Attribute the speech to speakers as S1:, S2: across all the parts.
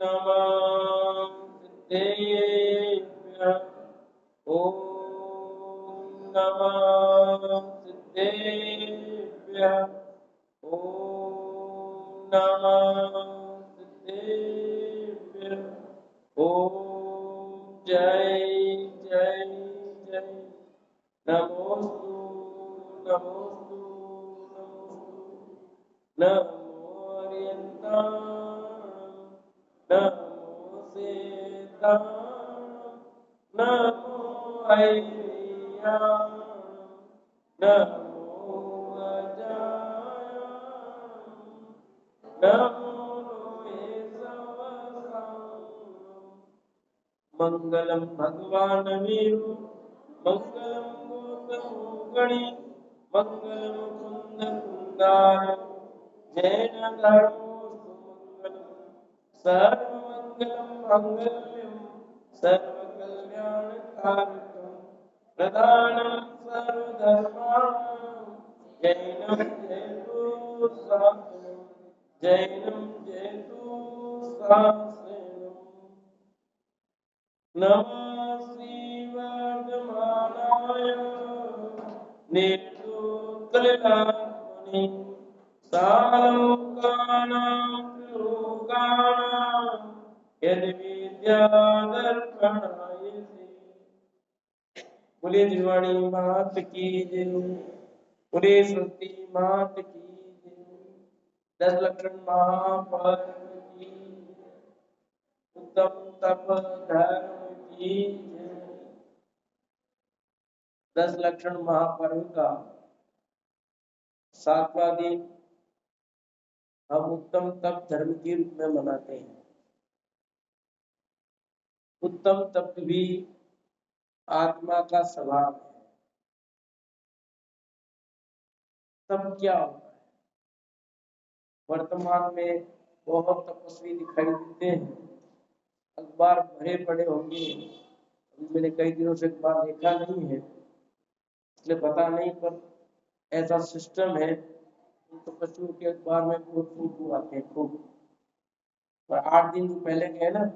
S1: नमः सिद्धेभ्यः। ॐ नमः सिद्धेभ्यः। ॐ नमः सिद्धेभ्यः। ॐ जय जय जय। नमोस्तु नमोस्तु नमोस्तु। नमोऽर्यन्तां नमो सीतां नमो ऐर्यां नमो अजाय नमो लोहे सवसां। मंगलम भगवान वीरु मंगलम गौतमो गणि मंगलम कुंद कुंदार जैन धर्मोस्तु मंगलम सर्वमंगलम मंगल्यम सर्वकल्याणकारकम प्रधानं सर्वधर्माणां जैनं जयतु शास्त्रम् जैनं जयतु शास्त्रम्। नमः श्रीवर्धमानाय निर्दोषकलितात्मने सालोकानां त्रिलोकानां यद्विद्यादर्पणाय ते। बोलिए जिवाणी मात की जय। बोलिए सरस्वती मात की जय। 10 लक्षण महापर्व की जय। उत्तम तप धर्म की जय। 10 लक्षण महापर्व का 7वां दिन हम उत्तम तप धर्म के रूप में मनाते हैं। उत्तम तप भी आत्मा का स्वभाव है। तप क्या होता है? वर्तमान में बहुत तपस्वी दिखाई देते हैं, अखबार भरे पड़े होंगे। मैंने कई दिनों से अखबार देखा नहीं है इसलिए पता नहीं, पर ऐसा सिस्टम है तपस्वियों के अखबार में बहुत फोटो आते हैं खूब। पर 8 दिन जो पहले गए ना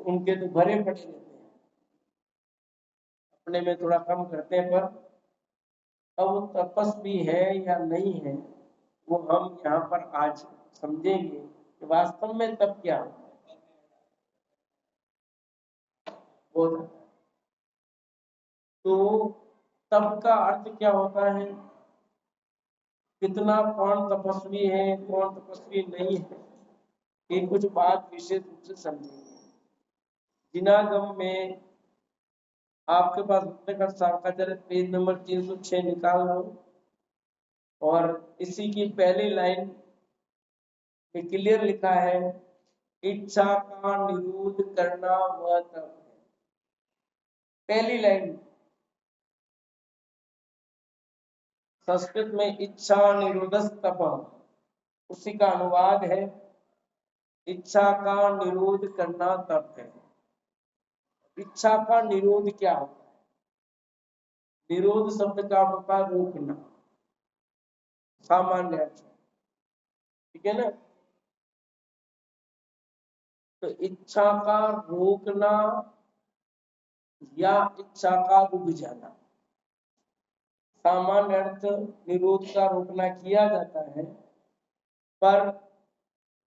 S1: उनके तो भरे पड़े रहते हैं, अपने में थोड़ा कम करते हैं। पर अब वो तपस्वी है या नहीं है वो हम यहाँ पर आज समझेंगे कि वास्तव में तप क्या होता है। तो तप का अर्थ क्या होता है, कितना कौन तपस्वी है कौन तपस्वी नहीं है, ये कुछ बात विशेष रूप से समझेंगे। जिनागम में आपके पास उत्तराखंड साक्षाचार्य पेज नंबर 306 निकाल लो और इसी की पहली लाइन में क्लियर लिखा है इच्छा का निरोध करना वह तप है। पहली लाइन संस्कृत में इच्छा निरोधस तप, उसी का अनुवाद है इच्छा का निरोध करना तप है। इच्छा का निरोध क्या होता है? निरोध शब्द का होता है रोकना, सामान्य अर्थ, ठीक है ना। तो इच्छा का रोकना या इच्छा का रुक जाना, सामान्य अर्थ निरोध का रोकना किया जाता है, पर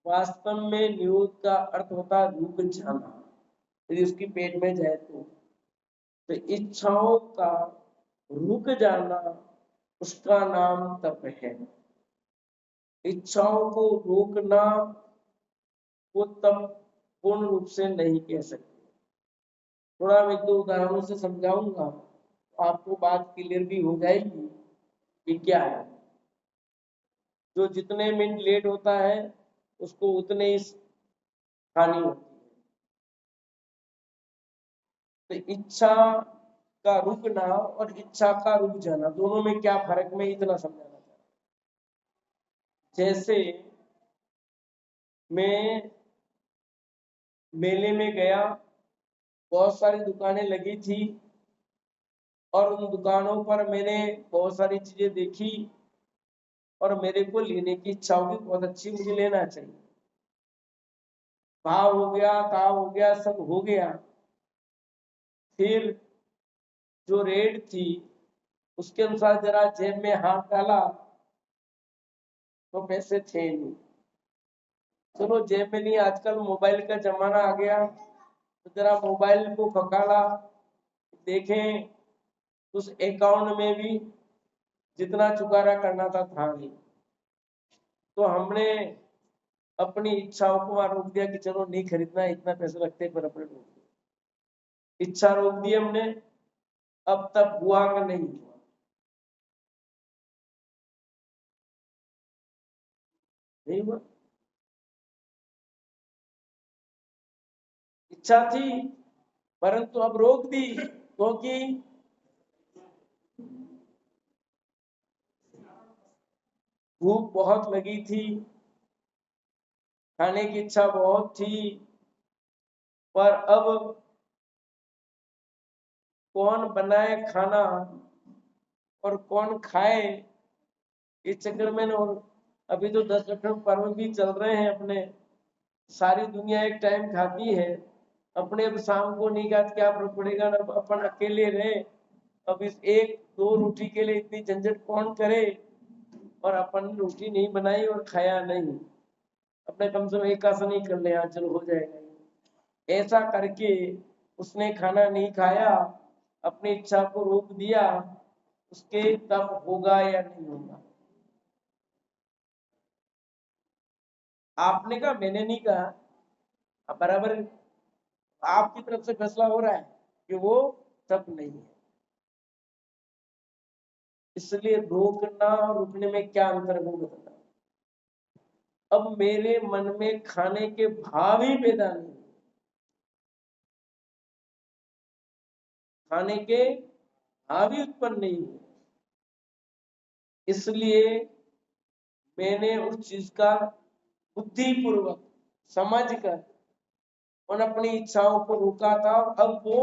S1: वास्तव में निरोध का अर्थ होता है रुक जाना। यदि उसकी पेट में जाए तो इच्छाओं का रुक जाना उसका नाम तप है। इच्छाओं को रोकना वो तप पूर्ण रूप से नहीं कह सकते। थोड़ा मैं 2 उदाहरणों से समझाऊंगा तो आपको बात क्लियर भी हो जाएगी कि क्या है। जो जितने मिनट लेट होता है उसको उतने ही हानि होती है। तो इच्छा का रुकना और इच्छा का रुक जाना दोनों में क्या फर्क, में इतना समझाना चाहता हूं। जैसे मैं मेले में गया, बहुत सारी दुकानें लगी थी और उन दुकानों पर मैंने बहुत सारी चीजें देखी और मेरे को लेने की इच्छा होगी, बहुत अच्छी मुझे लेना चाहिए। भाव हो गया, ताव हो गया, सब हो गया। फिर जो रेट थी उसके अनुसार जरा जेब में हाथ डाला तो पैसे थे नहीं। चलो जेब में नहीं, आजकल मोबाइल का जमाना आ गया, तो जरा मोबाइल को पकड़ा, देखें उस अकाउंट में भी जितना चुकारा करना था नहीं। तो हमने अपनी इच्छाओं को वहां रोक दिया कि चलो नहीं खरीदना है, इतना पैसे लगते पर अपने रोक दिया, इच्छा रोक दी हमने। अब तक हुआ कि नहीं हुआ? नहीं हुआ। इच्छा थी परंतु अब रोक दी, क्योंकि भूख बहुत लगी थी, खाने की इच्छा बहुत थी। पर अब कौन बनाए खाना और कौन खाए, इस चक्कर में ना। और अभी तो 10 पर्व भी चल रहे हैं अपने, सारी दुनिया एक टाइम खाती है, अपने अब शाम को नहीं खाते, क्या फर्क पड़ेगा ना, अपन अकेले रहे। अब इस एक दो रोटी के लिए इतनी झंझट कौन करे, और अपन ने रोटी नहीं बनाई और खाया नहीं, अपने कम से कम एक आसन नहीं कर ले, हाँ चलो हो जाएगा। ऐसा करके उसने खाना नहीं खाया, अपनी इच्छा को रोक दिया, उसके तब होगा या नहीं होगा? आपने कहा, मैंने नहीं कहा। अब बराबर आपकी तरफ से फैसला हो रहा है कि वो तब नहीं है। इसलिए रोकना और रुकने में क्या अंतर है वो बताना। अब मेरे मन में खाने के भाव ही पैदा नहीं, खाने के भाव ही उत्पन्न नहीं हुए, इसलिए मैंने उस चीज का बुद्धिपूर्वक समझ कर उन अपनी इच्छाओं को रोका था, और अब वो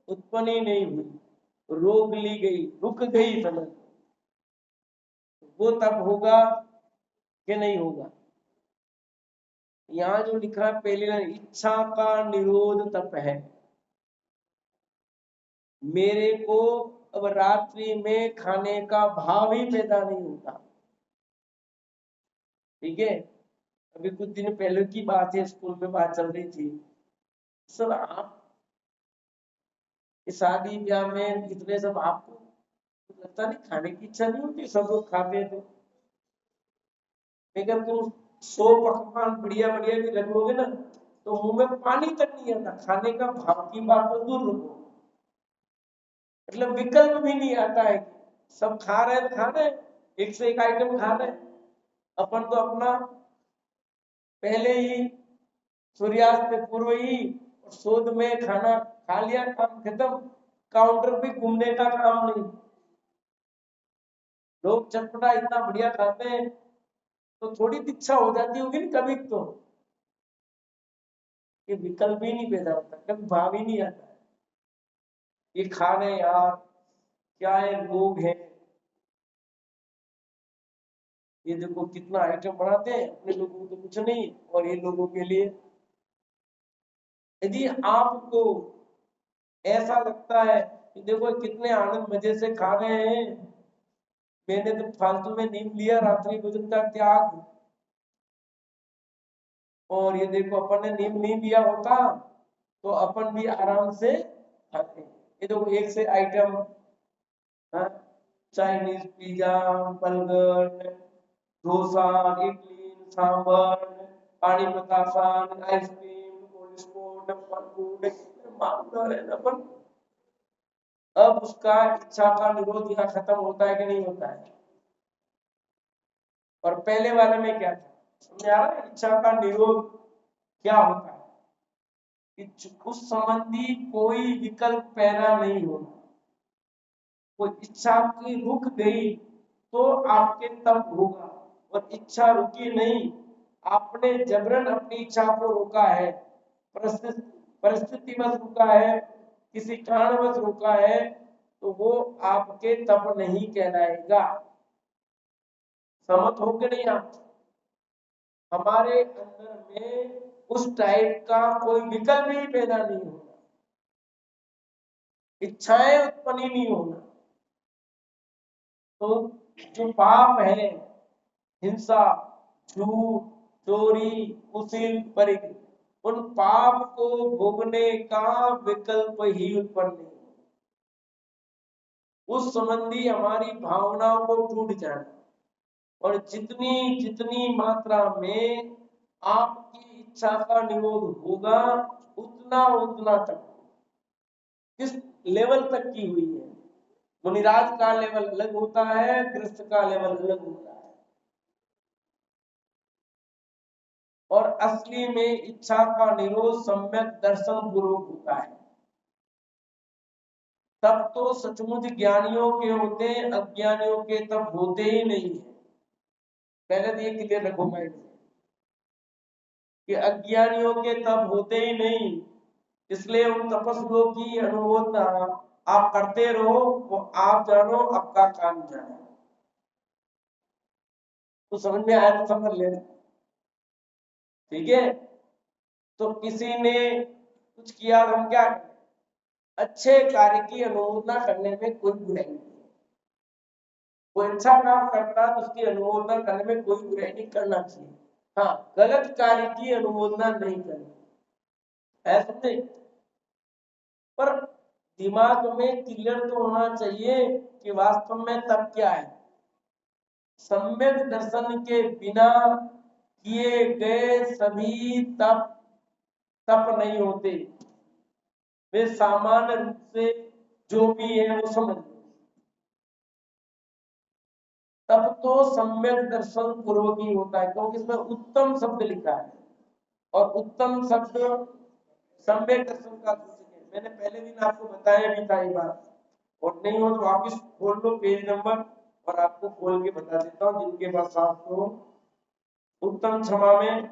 S1: उत्पन्न ही नहीं हुई, रोक ली गई, रुक गई समय। वो तब होगा कि नहीं होगा? यहाँ जो लिखा है पहले लाइन, इच्छा का निरोध तप है। मेरे को अब रात्रि में खाने का भाव ही पैदा नहीं होता। ठीक है, अभी कुछ दिन पहले की बात है, स्कूल में बात चल रही थी, सर आप इस शादी ब्याह में इतने सब आपको लगता नहीं खाने की इच्छा नहीं होती, सब लोग खाते हैं तो, लेकिन तुम 100 पकवान बढ़िया बढ़िया भी रखोगे ना तो मुंह में पानी तक नहीं आता, खाने का भाव की बात तो दूर रखो, मतलब विकल्प भी नहीं आता है। सब खा रहे हैं, खा रहे हैं, एक से एक आइटम खा रहे हैं, अपन तो अपना पहले ही सूर्यास्त से पूर्व ही शोध में खाना खा लिया, काम खत्म, काउंटर पे घूमने का काम नहीं। लोग चटपटा इतना बढ़िया खाते हैं तो थोड़ी इच्छा हो जाती होगी ना कभी, तो ये विकल्प ही नहीं पैदा होता, कभी भाव ही नहीं आता है, ये खा रहे हैं यार, क्या है लोग हैं, ये देखो कितना आइटम बनाते हैं, अपने लोगों को तो कुछ नहीं और ये लोगों के लिए। यदि आपको ऐसा लगता है कि देखो कितने आनंद मजे से खा रहे हैं, मैंने तो फालतू में नींद लिया, रात्रि भोजन का त्याग, और ये देखो अपन ने नींद नहीं लिया होता तो अपन भी आराम से खाते। ये देखो एक से item, Chinese pizza, burger, dosa, idli, sambar, पानी बतासान, आइसक्रीम, कोल्ड स्पोर्ट, फूड मांगता है अपन। अब उसका इच्छा का निरोध यहाँ खत्म होता है कि नहीं होता है? और पहले वाले में क्या था, समझ आ रहा है? इच्छा का निरोध क्या होता है कि उस संबंधी कोई विकल्प पैदा नहीं होना, वो इच्छा की रुक गई तो आपके तब होगा, और इच्छा रुकी नहीं, आपने जबरन अपनी इच्छा को रोका है, परिस्थितिवश रुका है, किसी कारणवश रुका है, तो वो आपके तप नहीं कहलाएगा। समझ हो के नहीं? आप हमारे अंदर में उस टाइप का कोई विकल्प ही पैदा नहीं होना, इच्छाएं उत्पन्न ही नहीं होना। तो जो पाप है, हिंसा, झूठ, चोरी, कुशील, परिग्रह, उन पाप को भोगने का विकल्प ही उत्पन्न नहीं, उस संबंधी हमारी भावनाओं को टूट जाना, और जितनी जितनी मात्रा में आपकी इच्छा का निरोध होगा, उतना उतना तक, किस लेवल तक की हुई है। मुनिराज का लेवल अलग होता है, गृहस्थ का लेवल अलग होता है। और असली में इच्छा का निरोध सम्यक दर्शन पूर्वक होता है। तब तो सचमुच ज्ञानियों के होते, अज्ञानियों के तब होते ही नहीं है। पहले तो ये क्लियर रखो माइंड में कि अज्ञानियों के तब होते ही नहीं, इसलिए उन तपस्वियों की अनुमोदना आप करते रहो, वो आप जानो, आपका काम जानो। तो समझ में आया तो समझ लेना, ठीक है। तो किसी ने कुछ किया, हम क्या करें, अच्छे कार्य की अनुमोदना करने में कोई बुराई नहीं है। कोई अच्छा काम करता है तो उसकी अनुमोदना करने में कोई बुराई नहीं, करना चाहिए। हाँ, गलत कार्य की अनुमोदना नहीं करनी है, समझे। पर दिमाग में क्लियर तो होना चाहिए कि वास्तव में तप क्या है। सम्यक दर्शन के बिना किए गए सभी तप तप नहीं होते, वे सामान्य रूप से जो भी है वो समझ। तब तो सम्यक दर्शन पूर्वक ही होता है, क्योंकि इसमें उत्तम शब्द लिखा है, और उत्तम शब्द सम्यक दर्शन का सूचक है। मैंने पहले दिन आपको बताया भी था ये बात, और नहीं हो तो वापिस खोल लो पेज नंबर, और आपको खोल के बता देता हूँ जिनके पास आपको उत्तम क्षमा में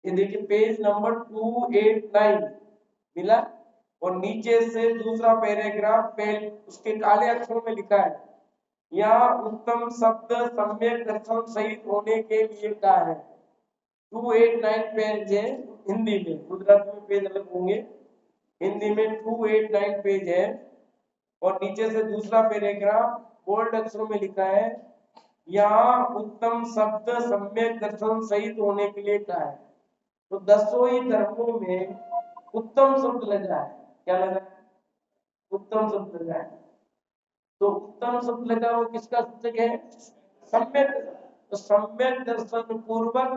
S1: ये देखिए पेज नंबर 289 मिला, और नीचे से दूसरा पैराग्राफ पे उसके काले अक्षरों में लिखा है, यहाँ उत्तम शब्द सम्यक दर्शन सहित होने के लिए कहा है। 289 पेज है हिंदी में, गुजराती में पेज अलग होंगे, हिंदी में 289 पेज है, और नीचे से दूसरा पैराग्राफ बोल्ड अक्षरों में लिखा है, यहाँ उत्तम शब्द सम्यक दर्शन सहित होने के लिए कहा है। तो दसों ही धर्मों में उत्तम शब्द लगा है, क्या लगा है, उत्तम शब्द लगा है। तो उत्तम शब्द लगा वो किसका सूचक है, सम्यक। तो सम्यक दर्शन पूर्वक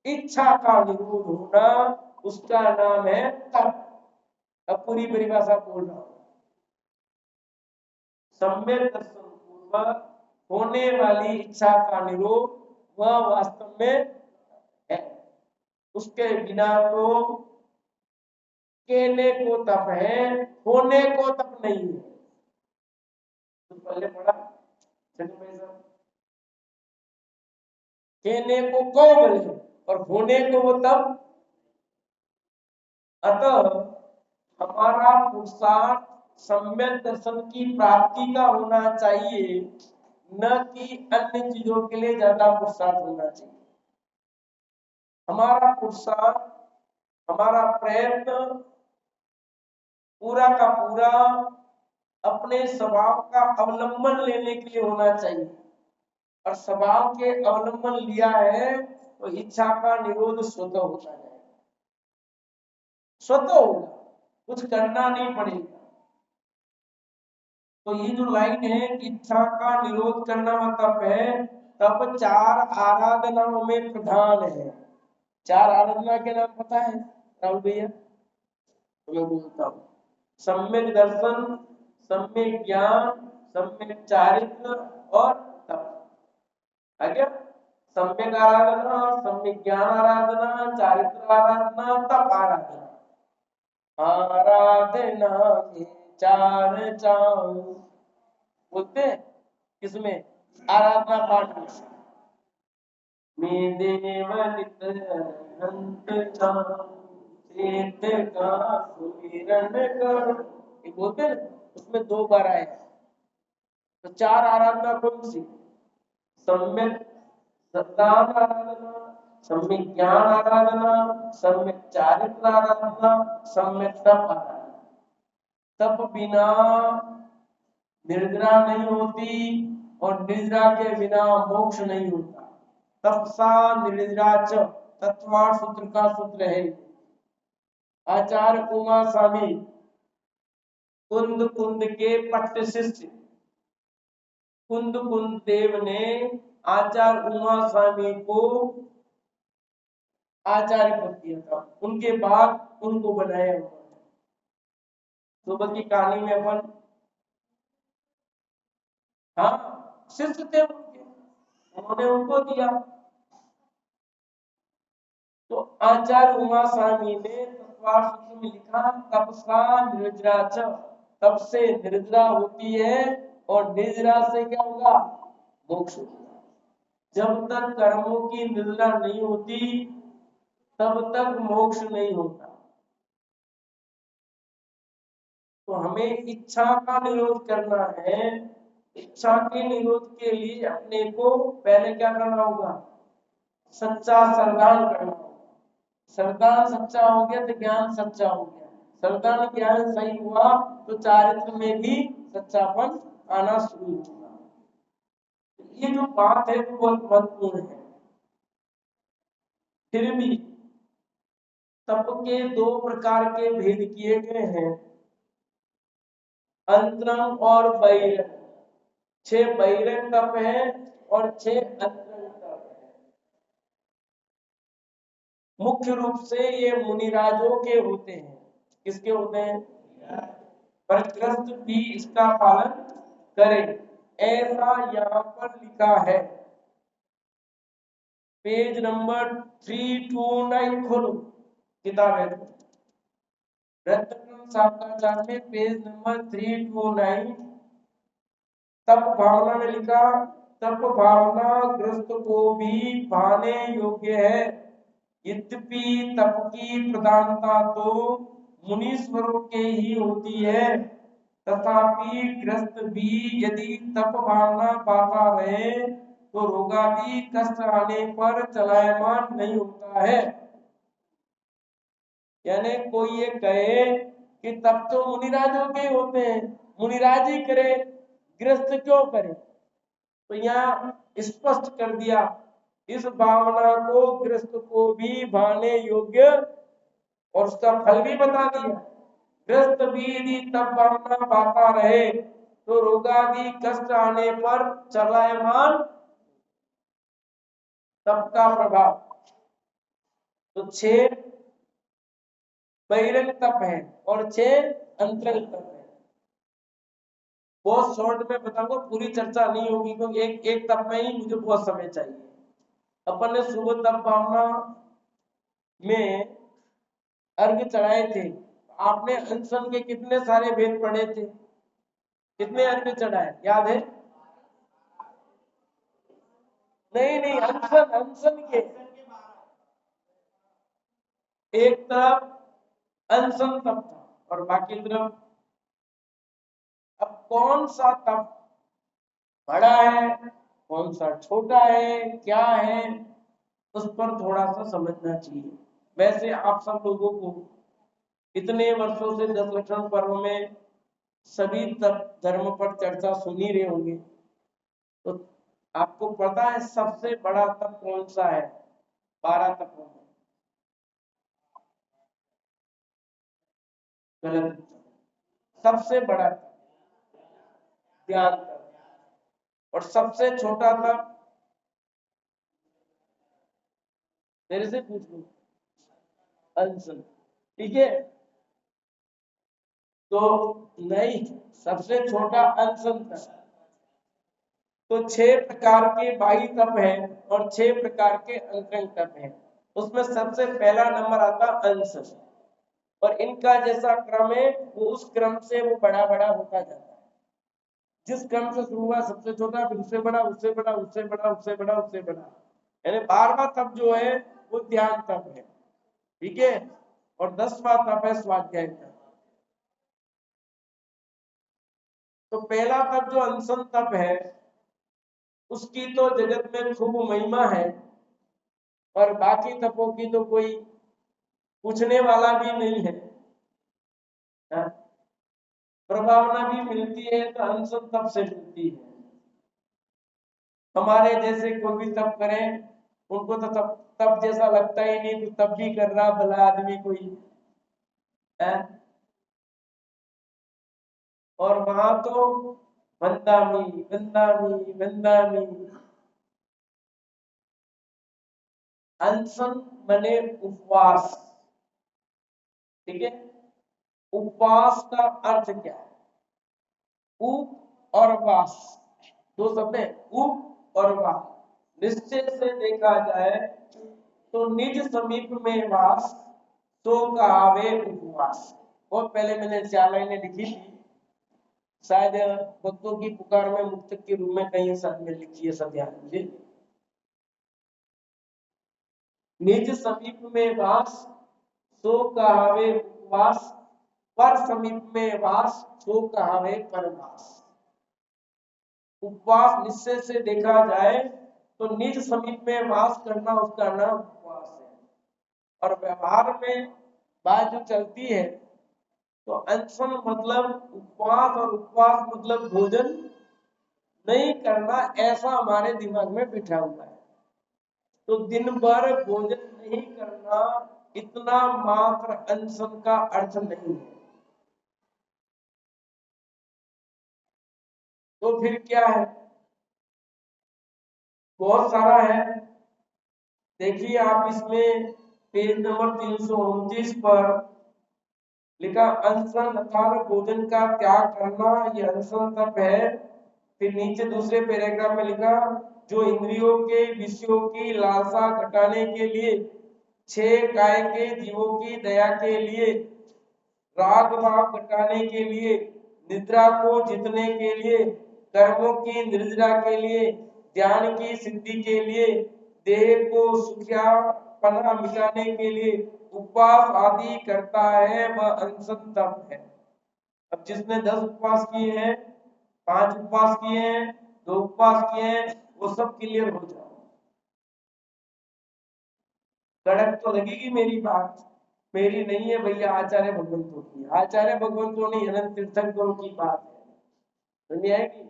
S1: इच्छा का निरोध होना, उसका नाम है तप। अब पूरी परिभाषा बोल रहा हूं। सम्यक दर्शन पूर्वक होने वाली इच्छा का निरोध वह वास्तव में है, उसके बिना तो कहने को तप है, होने को तप नहीं है। तो पहले पढ़ा कहने को बोले और होने को वो तप। अतः हमारा पुरुषार्थ सम्यक दर्शन की प्राप्ति का होना चाहिए, न कि अन्य चीजों के लिए ज्यादा पुरुषार्थ होना चाहिए। हमारा पुरुषार्थ, हमारा प्रयत्न पूरा का पूरा अपने स्वभाव का अवलंबन लेने के लिए होना चाहिए, और स्वभाव के अवलंबन लिया है तो इच्छा का निरोध स्वतः होता है, स्वतः होगा, कुछ करना नहीं पड़ेगा। तो ये जो लाइन है कि इच्छा का निरोध करना मतलब है, तब चार आराधनाओं में प्रधान है। चार आराधना के नाम पता है राहुल भैया, तो मैं बोलता हूँ, सम्यक दर्शन, सम्यक ज्ञान, सम्यक चारित्र और तप। आगे सम्यक आराधना, सम्यक ज्ञान आराधना, चारित्र आराधना, तप आराधना। आराधना के चार चांद बोलते हैं किसमें, आराधना पाठ में देव नित हंत चांद का सुमिरन कर, ये बोलते हैं। उसमें 2 बार आया है। तो 4 आराधना कौन सी? सम्यक सत्तान आराधना, सम्यक ज्ञान आराधना, सम्यक चारित्र आराधना, सम्यक तप आराधना। तप बिना निर्जरा नहीं होती और निर्जरा के बिना मोक्ष नहीं होता। तपसा निर्जरा च तत्वार्थ सूत्र का सूत्र है। आचार्य उमा स्वामी कुंद कुंद के पट्ट शिष्य कुंद कुंद देव ने आचार्य उमा स्वामी को आचार्य पद दिया था, उनके बाद उनको बनाया उन्होंने। सुबह की कहानी में अपन, हाँ शिष्य थे उनके, उन्होंने उनको दिया। तो आचार्य उमा स्वामी ने तत्वार्थ सूत्र में लिखा तपसा निर्जरा च, तप से निर्जरा होती है और निर्जरा से क्या होगा? मोक्ष होगा। जब तक कर्मों की निर्जरा नहीं होती तब तक मोक्ष नहीं होता। तो हमें इच्छा का निरोध करना है। इच्छा के निरोध के लिए अपने को पहले क्या करना होगा? सच्चा श्रद्धान करना होगा। श्रद्धान सच्चा हो गया तो ज्ञान सच्चा हो गया। श्रद्धान ज्ञान सही हुआ तो चारित्र में भी सच्चापन आना शुरू होगा। ये जो बात है वो बहुत महत्वपूर्ण है। फिर भी तप के 2 प्रकार के भेद किए गए हैं, अंतरंग और बहिरंग। 6 बहिरंग तप है और 6 अंतरंग तप है। मुख्य रूप से ये मुनिराजों के होते हैं। किसके होते हैं? पर गृहस्थ भी इसका पालन करे, ऐसा यहाँ पर लिखा है। पेज नंबर 329 खोलो, किताब है रत्नक्रम साप्ताचार में पेज नंबर 329। तप भावना में लिखा, तप भावना गृहस्थ को भी भाने योग्य है। यद्यपि तप की प्रधानता तो मुनीश्वरों के ही होती है, तथापि गृहस्थ भी यदि तप भावना पाता रहे तो रोगादि कष्ट आने पर चलायमान नहीं होता है। यानी कोई ये कहे कि तप तो मुनिराजों के होते हैं, मुनिराज ही करे, गृहस्थ क्यों करे? तो यहाँ स्पष्ट कर दिया, इस भावना को गृहस्थ को भी भाने योग्य और उसका फल भी बता दिया। गृहस्थ भी यदि तप भावना पाता रहे तो रोगादि कष्ट आने पर चलायमान तप का प्रभाव। तो 6 बहिरंग तप है और 6 अंतरंग तप है। बहुत शॉर्ट में बताऊंगा, पूरी चर्चा नहीं होगी क्योंकि एक तप में ही मुझे बहुत समय चाहिए। अपन ने सुबह तप भावना में अर्घ चढ़ाए थे। आपने अनशन के कितने सारे भेद पढ़े थे? कितने अर्घ चढ़ाए याद है? नहीं, अनशन अनशन के एक तरफ अनशन तप था और बाकी तरफ। अब कौन सा तप बड़ा है, कौन सा छोटा है, क्या है, उस पर थोड़ा सा समझना चाहिए। वैसे आप सब लोगों को इतने वर्षों से 10 लक्षण पर्व में सभी तप धर्म पर चर्चा सुन ही रहे होंगे, तो आपको पता है सबसे बड़ा तप कौन सा है? 12 तपों में गलत। सबसे बड़ा ध्यान तप और सबसे छोटा तप मेरे से पूछ लो, अनशन। ठीक है, तो नहीं, सबसे छोटा अनशन तप। तो 6 प्रकार के बाह्य तप है और 6 प्रकार के अंतरंग तप है। उसमें सबसे पहला नंबर आता अनशन, और इनका जैसा क्रम है वो उस क्रम से वो बड़ा बड़ा होता जाता है। जिस क्रम से शुरू हुआ सबसे छोटा, फिर उससे बड़ा, उससे बड़ा, उससे बड़ा, उससे बड़ा, उससे बड़ा। यानी 12वां तप जो है वो ध्यान तप है। ठीक है, और 10वां तप है स्वाध्याय तप। तो पहला तप जो अनशन तप है उसकी तो जगत में खूब महिमा है, और बाकी तपों की तो कोई पूछने वाला भी नहीं है। हाँ, प्रभावना भी मिलती है तो अनशन तप से मिलती है। हमारे जैसे कोई भी तप करें उनको तो तप तप जैसा लगता ही नहीं, तो तप भी कर रहा भला आदमी कोई है। और वहां तो वंदामी वंदामी वंदामी। अनशन मने उपवास, ठीक है। उपवास का अर्थ क्या है? उप और वास, दो शब्द है, उप और वास। निश्चय से देखा जाए तो निज समीप में वास, तो कहावे उपवास। बहुत पहले मैंने 4 लाइनें लिखी थी, शायद भक्तों की पुकार में मुक्तक के रूप में कहीं साथ में लिखी है, सब ध्यान दीजिए। निज समीप में वास, सो कहावे उपवास, पर समीप में वास, सो कहावे परवास। उपवास निश्चय से देखा जाए तो निज समीप में वास करना, उसका नाम उपवास है। और व्यवहार में बात जो चलती है तो अनशन मतलब उपवास, और उपवास मतलब भोजन नहीं करना, ऐसा हमारे दिमाग में बिठा हुआ है। तो दिन भर भोजन नहीं करना, इतना मात्र अनशन का अर्थ नहीं है। तो फिर क्या है? बहुत सारा है। देखिए आप इसमें पेज नंबर 329 पर लिखा अनशन अर्थात भोजन का त्याग करना, यह अनशन तप है। फिर नीचे दूसरे पैराग्राफ में लिखा जो इंद्रियों के विषयों की लालसा घटाने के लिए, 6 काय के जीवों की दया के लिए, राग भाव घटाने के लिए, निद्रा को जीतने के लिए, कर्मों की निर्जरा के लिए, ध्यान की सिद्धि के लिए, देह को सुखियापना मिटाने के लिए उपवास आदि करता है, वह अनशन तप है। अब जिसने 10 उपवास किए हैं, 5 उपवास किए हैं, 2 उपवास किए हैं, वो सब क्लियर हो जाओ। कड़क तो लगेगी मेरी बात, मेरी नहीं है भैया, आचार्य भगवंतों की, आचार्य भगवंतों ने अनंत तीर्थंकरों की बात है, समझ आएगी।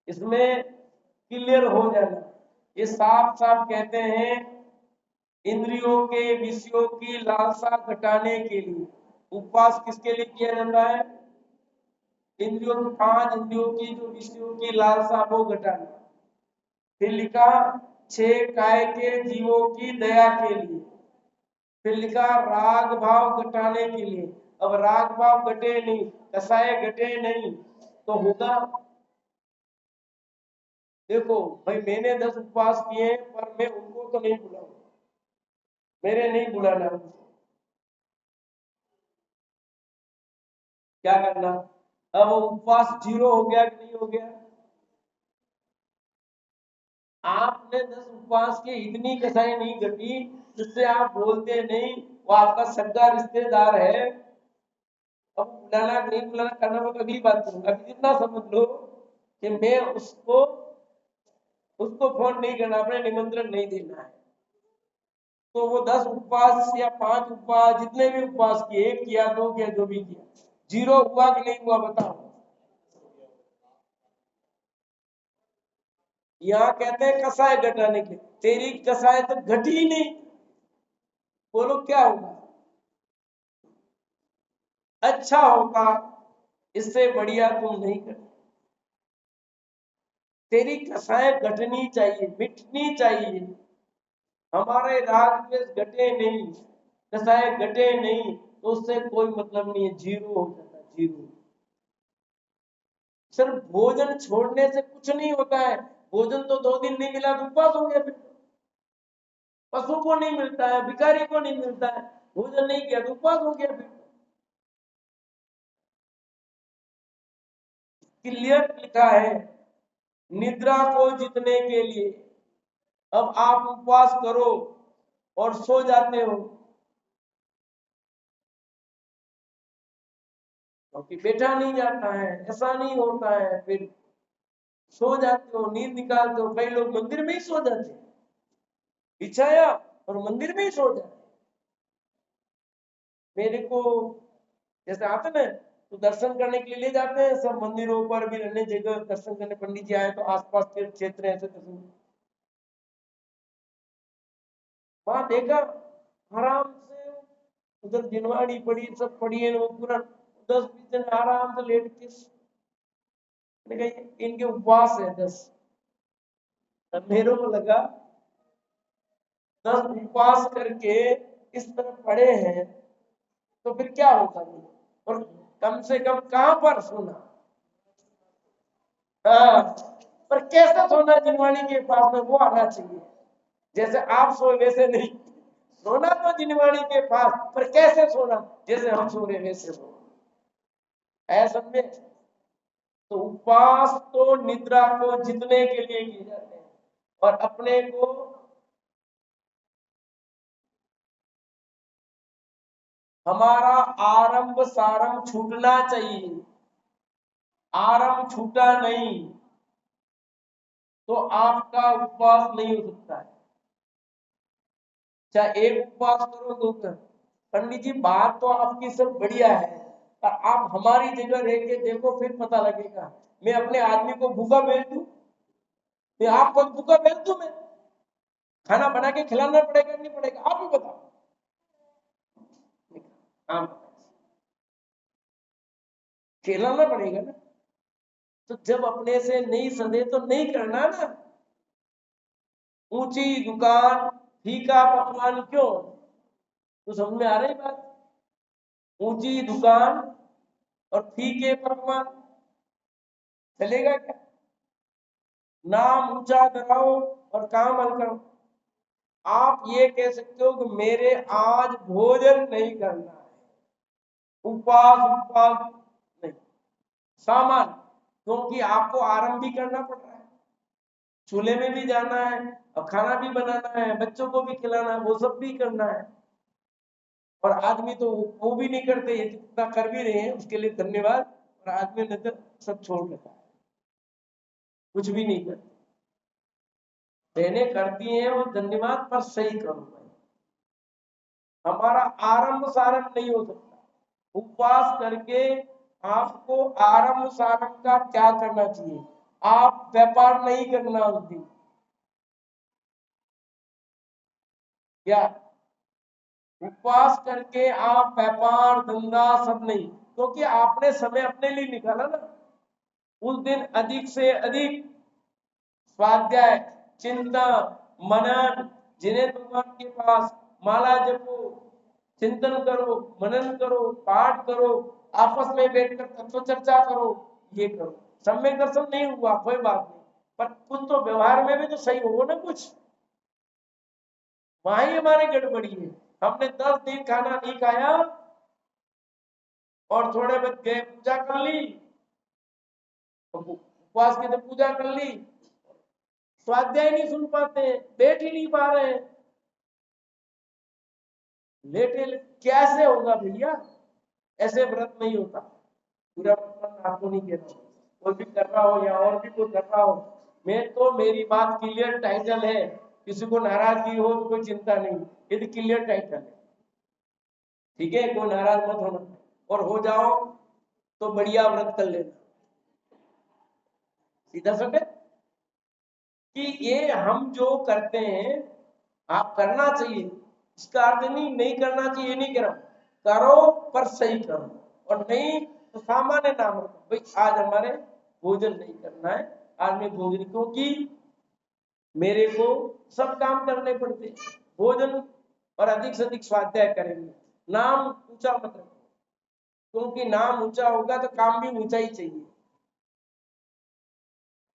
S1: इसमें क्लियर हो जाना। ये साफ साफ कहते हैं इंद्रियों के विषयों की लालसा घटाने के लिए उपवास किसके लिए किया जाता है? इंद्रियों की, 5 इंद्रियों की जो विषयों की लालसा वो घटाना। फिर लिखा 6 काय के जीवों की दया के लिए। फिर लिखा राग भाव घटाने के लिए। अब राग भाव घटे नहीं, कसाय घटे नहीं, तो होगा। देखो भाई मैंने 10 उपवास किए पर मैं उनको तो नहीं बुलाऊंगा, मेरे नहीं बुलाना। क्या करना? अब उपवास 0 हो गया कि नहीं हो गया? आपने 10 उपवास की इतनी कसाई नहीं घटी जिससे आप बोलते नहीं, वो आपका सगा रिश्तेदार है। अब बुलाना नहीं बुलाना करना वो तो अगली बात करूंगा। अभी जितना समझ लो कि मैं उसको उसको फोन नहीं करना, अपने निमंत्रण नहीं देना है। तो वो 10 उपवास या 5 उपवास, जितने भी उपवास किए, 1 किया 2 किया जो भी किया, 0 हुआ कि नहीं हुआ बताओ? यहाँ कहते हैं कसाय घटाने के, तेरी कसाय तो घटी ही नहीं, बोलो क्या होगा? अच्छा होगा, इससे बढ़िया तुम नहीं कर। तेरी कसाय घटनी चाहिए, मिटनी चाहिए। हमारे राग द्वेष घटे नहीं, कसाय घटे नहीं, तो उससे कोई मतलब नहीं है, 0 हो जाता है, 0। सिर्फ भोजन छोड़ने से कुछ नहीं होता है। भोजन तो 2 दिन नहीं मिला तो उपवास हो गया। फिर पशु को नहीं मिलता है, भिखारी को नहीं मिलता है, भोजन नहीं किया तो उपवास हो गया। फिर क्लियर लिखा है निद्रा को जीतने के लिए। अब आप उपवास करो और सो जाते हो, क्योंकि बैठा नहीं जाता है, ऐसा नहीं होता है, फिर सो जाते हो, नींद निकालते हो। कई लोग मंदिर में ही सो जाते हैं, बिछाया और मंदिर में ही सो जाते। मेरे को जैसे आते ना तो दर्शन करने के लिए ले जाते हैं सब मंदिरों पर भी, अन्य जगह दर्शन करने पंडित जी आए तो आसपास के क्षेत्र ऐसे दर्शन, वहां देखा आराम से उधर दिनवाड़ी पड़ी, सब पड़ी है, वो पूरा 10-20 दिन आराम से लेट के, मैंने कहा इनके उपवास है 10। तब मेरे को लगा 10 उपवास करके इस तरह पड़े हैं तो फिर क्या होगा। और कम से कम कहां पर सोना, हाँ, पर कैसा सोना जिनवाणी के पास में वो आना चाहिए। जैसे आप सोए वैसे नहीं सोना, तो जिनवाणी के पास, पर कैसे सोना, जैसे हम सो रहे वैसे सोना। ऐसा में तो उपवास तो निद्रा को जीतने के लिए किए जाते हैं, और अपने को हमारा आरंभ सारंभ छूटना चाहिए। आरंभ छूटा नहीं तो आपका उपवास नहीं हो सकता है, चाहे एक उपवास करो, 2 करो। पंडित जी बात तो आपकी सब बढ़िया है, पर आप हमारी जगह रह के देखो, फिर पता लगेगा। मैं अपने आदमी को भूखा भेज दूं, मैं आपको भूखा भेज दूं, मैं खाना बना के खिलाना पड़ेगा नहीं पड़ेगा, आप ही बताओ। आप खिलाना पड़ेगा ना, तो जब अपने से नहीं सदे तो नहीं करना ना। ऊंची दुकान फीका पकवान क्यों, तो समझ में आ रही बात। ऊंची दुकान और फीके पकवान चलेगा क्या। नाम ऊंचा कराओ और काम हल्का। आप ये कह सकते हो कि मेरे आज भोजन नहीं करना है, उपवास उपवास नहीं, सामान, क्योंकि आपको आराम भी करना पड़ रहा है, चूल्हे में भी जाना है, और खाना भी बनाना है, बच्चों को भी खिलाना है, वो सब भी करना है। और आदमी तो वो भी नहीं करते, ये जितना कर भी रहे हैं उसके लिए धन्यवाद, और आदमी ने तो सब छोड़ देता है, कुछ भी नहीं करते। बहनें करती हैं वो धन्यवाद, पर सही करो भाई। हमारा आरंभ सारंभ नहीं हो सकता। उपवास करके आपको आरंभ सारंभ का त्याग करना चाहिए। आप व्यापार नहीं करना उस दिन, क्या उपवास करके आप व्यापार धंधा सब नहीं, क्योंकि आपने समय अपने लिए निकाला ना। उस दिन अधिक से अधिक स्वाध्याय, चिंता, मनन, जिन्हें भगवान के पास माला जपो, चिंतन करो, मनन करो, पाठ करो, आपस में बैठकर तत्व चर्चा करो, ये करो। सम्यक दर्शन नहीं हुआ कोई बात नहीं, पर कुछ तो व्यवहार में भी तो सही हो ना कुछ। वहां ही हमारे गड़बड़ी है। हमने 10 दिन खाना नहीं खाया और थोड़े बहुत गए पूजा कर ली, उपवास की तो पूजा कर ली, स्वाध्याय नहीं सुन पाते, बैठ ही नहीं पा रहे, लेटे कैसे होगा भैया। ऐसे व्रत नहीं होता। पूरा व्रत आपको नहीं कह रहा, कोई भी कर रहा हो या और भी कोई कर रहा हो, मैं तो मेरी बात क्लियर टाइटल है, किसी को नाराजगी हो तो कोई चिंता नहीं, यदि क्लियर टाइटल है, ठीक है, कोई नाराज मत होना, और हो जाओ तो बढ़िया व्रत कर लेना, सीधा समझे कि ये हम जो करते हैं आप करना चाहिए, इसका अर्थ नहीं करना चाहिए, नहीं करो, करो पर सही करो, और नहीं तो सामान्य नाम रखो भाई आज हमारे भोजन नहीं करना है, आज मैं भोजन, क्योंकि मेरे को सब काम करने पड़ते, भोजन और अधिक से अधिक स्वाध्याय करेंगे। नाम ऊंचा मत रखो, क्योंकि नाम ऊंचा होगा तो काम भी ऊंचा ही चाहिए।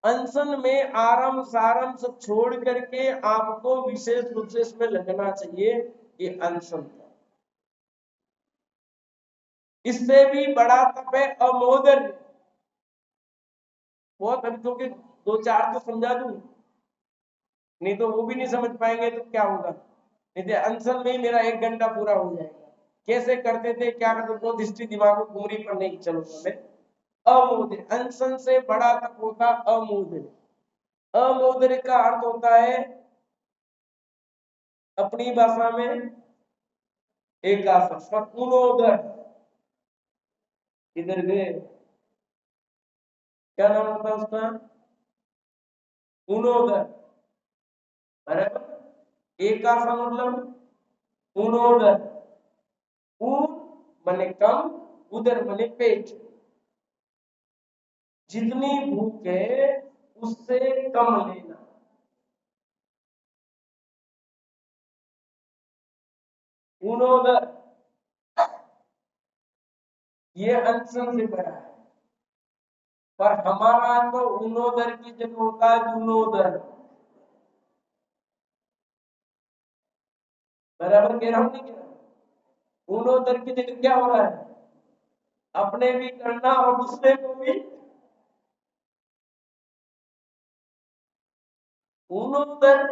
S1: अनशन में आराम साराम सब छोड़ करके आपको विशेष रूप से इसमें लगना चाहिए, ये अनशन है। इससे भी बड़ा तप है अमोदर, बहुत अभी तो के 2-4 तो समझा दूं, नहीं तो वो भी नहीं समझ पाएंगे तो क्या होगा। नहीं तो अनशन में ही मेरा 1 घंटा पूरा हो जाएगा। कैसे करते थे, क्या करते थे, बहुत हिस्ट्री दिमाग में घूम रही, पर नहीं चलूंगा मैं। अमूल्य अनसन से बड़ा तक होता अमूल्य। अमूल्य का अर्थ होता है अपनी भाषा में एक आसन, पर उनोदर इधर गए, क्या नाम होता है उसका, उनोदर, बराबर। एक आसन मतलब उनोदर, ऊन मने कम, उदर मने पेट, जितनी भूख है उससे कम लेना। उनोदर ये अनशन से बड़ा है, पर हमारा तो उनोदर की जगह होता है दुनोदर। बराबर कह रहा हूं नहीं कह रहा? उनोदर की जगह क्या हो रहा है, अपने भी करना और दूसरे को भी। उनोदर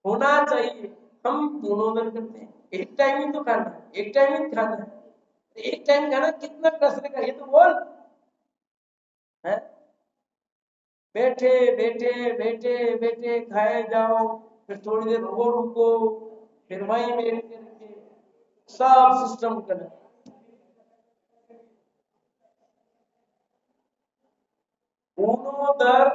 S1: होना चाहिए, हम उनोदर करते हैं। एक टाइम ही तो खाना है, एक टाइम ही खाना है, एक टाइम खाना कितना कसने का, ये तो बोल है। बैठे बैठे बैठे बैठे खाए जाओ, फिर थोड़ी देर और रुको, फिर वहीं बैठ करके सब सिस्टम करना। उनोदर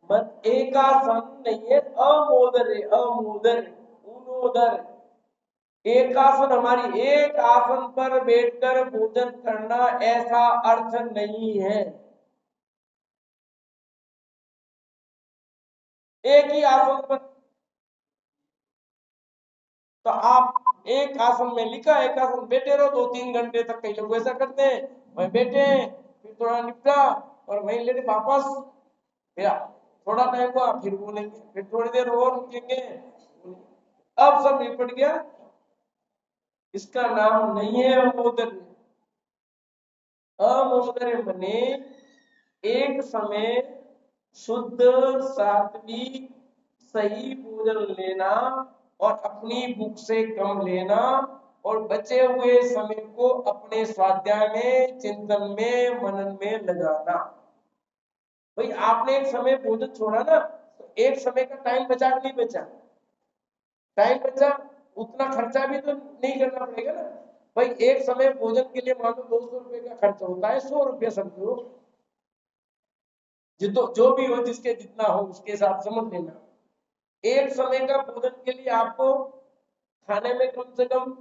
S1: मत एकासन नहीं है, अमोदर है, अमोदर उनोदर। एक आसन हमारी एक आसन पर बैठकर भोजन करना ऐसा अर्थ नहीं है। एक ही आसन पर, तो आप एक आसन में लिखा, एक आसन बैठे रहो 2-3 घंटे तक, कई लोग ऐसा करते हैं, वहीं बैठे फिर थोड़ा निपटा और वहीं लेटे वापस, फिर थोड़ा टाइम को फिर बोलेंगे, फिर थोड़ी देर और रुकेंगे, अब सब निपट गया। इसका नाम नहीं है अमोदर। अमोदर बने एक समय शुद्ध सात्विक सही भोजन लेना और अपनी भूख से कम लेना, और बचे हुए समय को अपने स्वाध्याय में, चिंतन में, मनन में लगाना। भाई आपने एक समय भोजन छोड़ा ना, तो एक समय का टाइम बचा कि नहीं बचा, टाइम बचा, उतना खर्चा भी तो नहीं करना पड़ेगा ना। भाई एक समय भोजन के लिए मान लो 200 रुपए का खर्च होता है, 100 रुपया समझो, जो भी हो, जिसके जितना हो उसके हिसाब से समझ लेना। एक समय का भोजन के लिए आपको खाने में कम से कम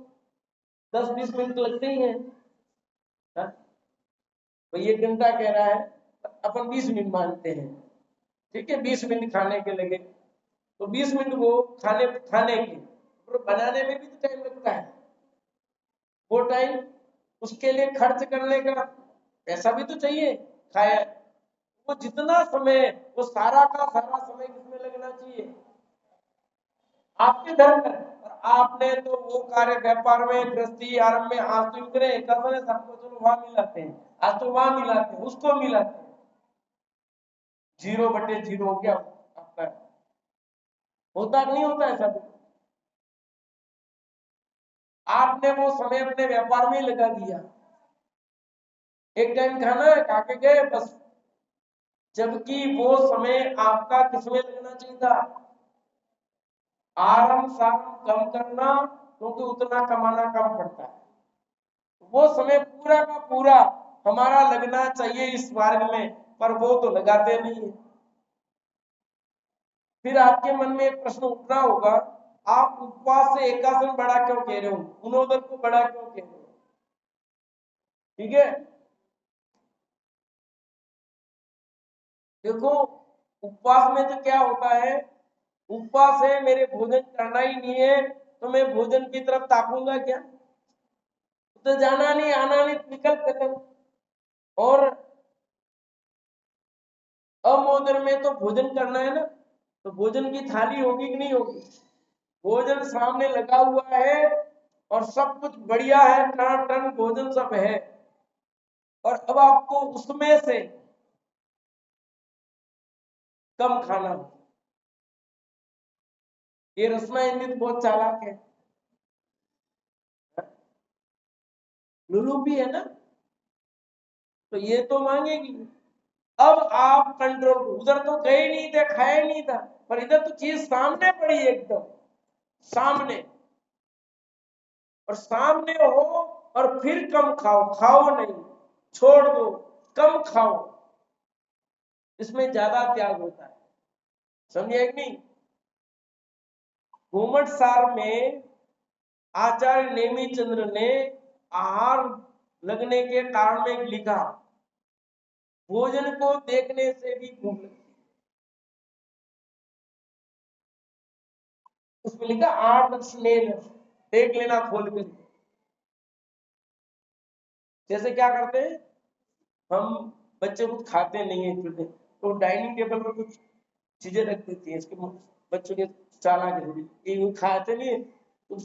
S1: 10-20 मिनट लगते ही हैं। हाँ? तो ये घंटा कह रहा है, अपन 20 मिनट मानते हैं, ठीक है, 20 मिनट खाने के लगे, तो 20 मिनट वो खाने खाने के, और बनाने में भी तो टाइम लगता है, वो टाइम उसके लिए खर्च करने का पैसा भी तो चाहिए, खाया, वो जितना समय, वो सारा का सारा समय किसमें लगना चाहिए, आपके धर्म में। और आपने तो वो कार्य व्यापार में, गृहस्थी आरंभ में, आज तो इतने कसम है सबको, चलो वहां मिलाते हैं, आज तो वहां मिलाते हैं, उसको मिलाते हैं, 0/0 हो गया आपका। होता नहीं होता ऐसा भी, आपने वो समय अपने व्यापार में ही लगा दिया, एक टाइम खाना है खा के गए बस, जबकि वो समय आपका किसमें लगना चाहिए था, आराम साराम कम करना, क्योंकि उतना कमाना कम पड़ता है, वो समय पूरा का पूरा हमारा लगना चाहिए इस मार्ग में, पर वो तो लगाते नहीं है। फिर आपके मन में एक प्रश्न उठना होगा, आप उपवास से एकासन बड़ा क्यों कह रहे हो, गुणोदर को बड़ा क्यों कह रहे हो, ठीक है। देखो उपवास में तो क्या होता है, उपवास है, मेरे भोजन करना ही नहीं है, तो मैं भोजन की तरफ ताकूंगा क्या, तो जाना नहीं, आना नहीं, विकल्प खत्म। और अमोदर में तो भोजन करना है ना, तो भोजन की थाली होगी कि नहीं होगी, भोजन सामने लगा हुआ है और सब कुछ बढ़िया है, टन टन भोजन सब है, और अब आपको उसमें से कम खाना हो। ये रसना इंदित बहुत चालाक है, लुलू भी है ना, तो ये तो मांगेगी। अब आप कंट्रोल, उधर तो गए नहीं थे, खाए नहीं था, पर इधर तो चीज सामने पड़ी है, एकदम सामने, और सामने हो, और फिर कम खाओ, खाओ नहीं, छोड़ दो, कम खाओ, इसमें ज्यादा त्याग होता है। समझे कि नहीं? घूमट सार में आचार्य नेमी चंद्र ने आहार लगने के कारण में लिखा, भोजन को देखने से भी भूख लगती है। उसमें लिखा आठ स्नेह, देख लेना खोल कर। जैसे क्या करते हैं हम, बच्चे कुछ खाते नहीं है फिर तो डाइनिंग टेबल पर कुछ चीजें रख देती है, इसके बच्चों के चालाक है थोड़ी, ये खाते नहीं है, तो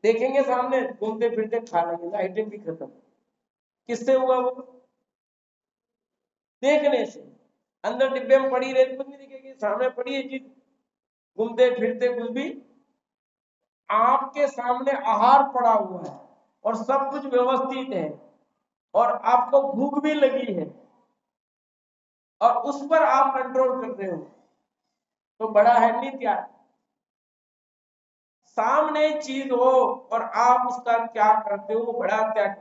S1: देखेंगे सामने घूमते फिरते खा लेंगे, आइटम भी खत्म। किससे हुआ वो? देखने से। अंदर डिब्बे में पड़ी रहती कुछ नहीं दिखेगी, सामने पड़ी है चीज, घूमते फिरते कुछ भी, आपके सामने आहार पड़ा हुआ है और सब कुछ व्यवस्थित है और आपको भूख भी लगी है और उस पर आप कंट्रोल कर रहे हो, तो बड़ा है नहीं त्याग। सामने चीज हो और आप उसका क्या करते हो, वो बड़ा त्याग।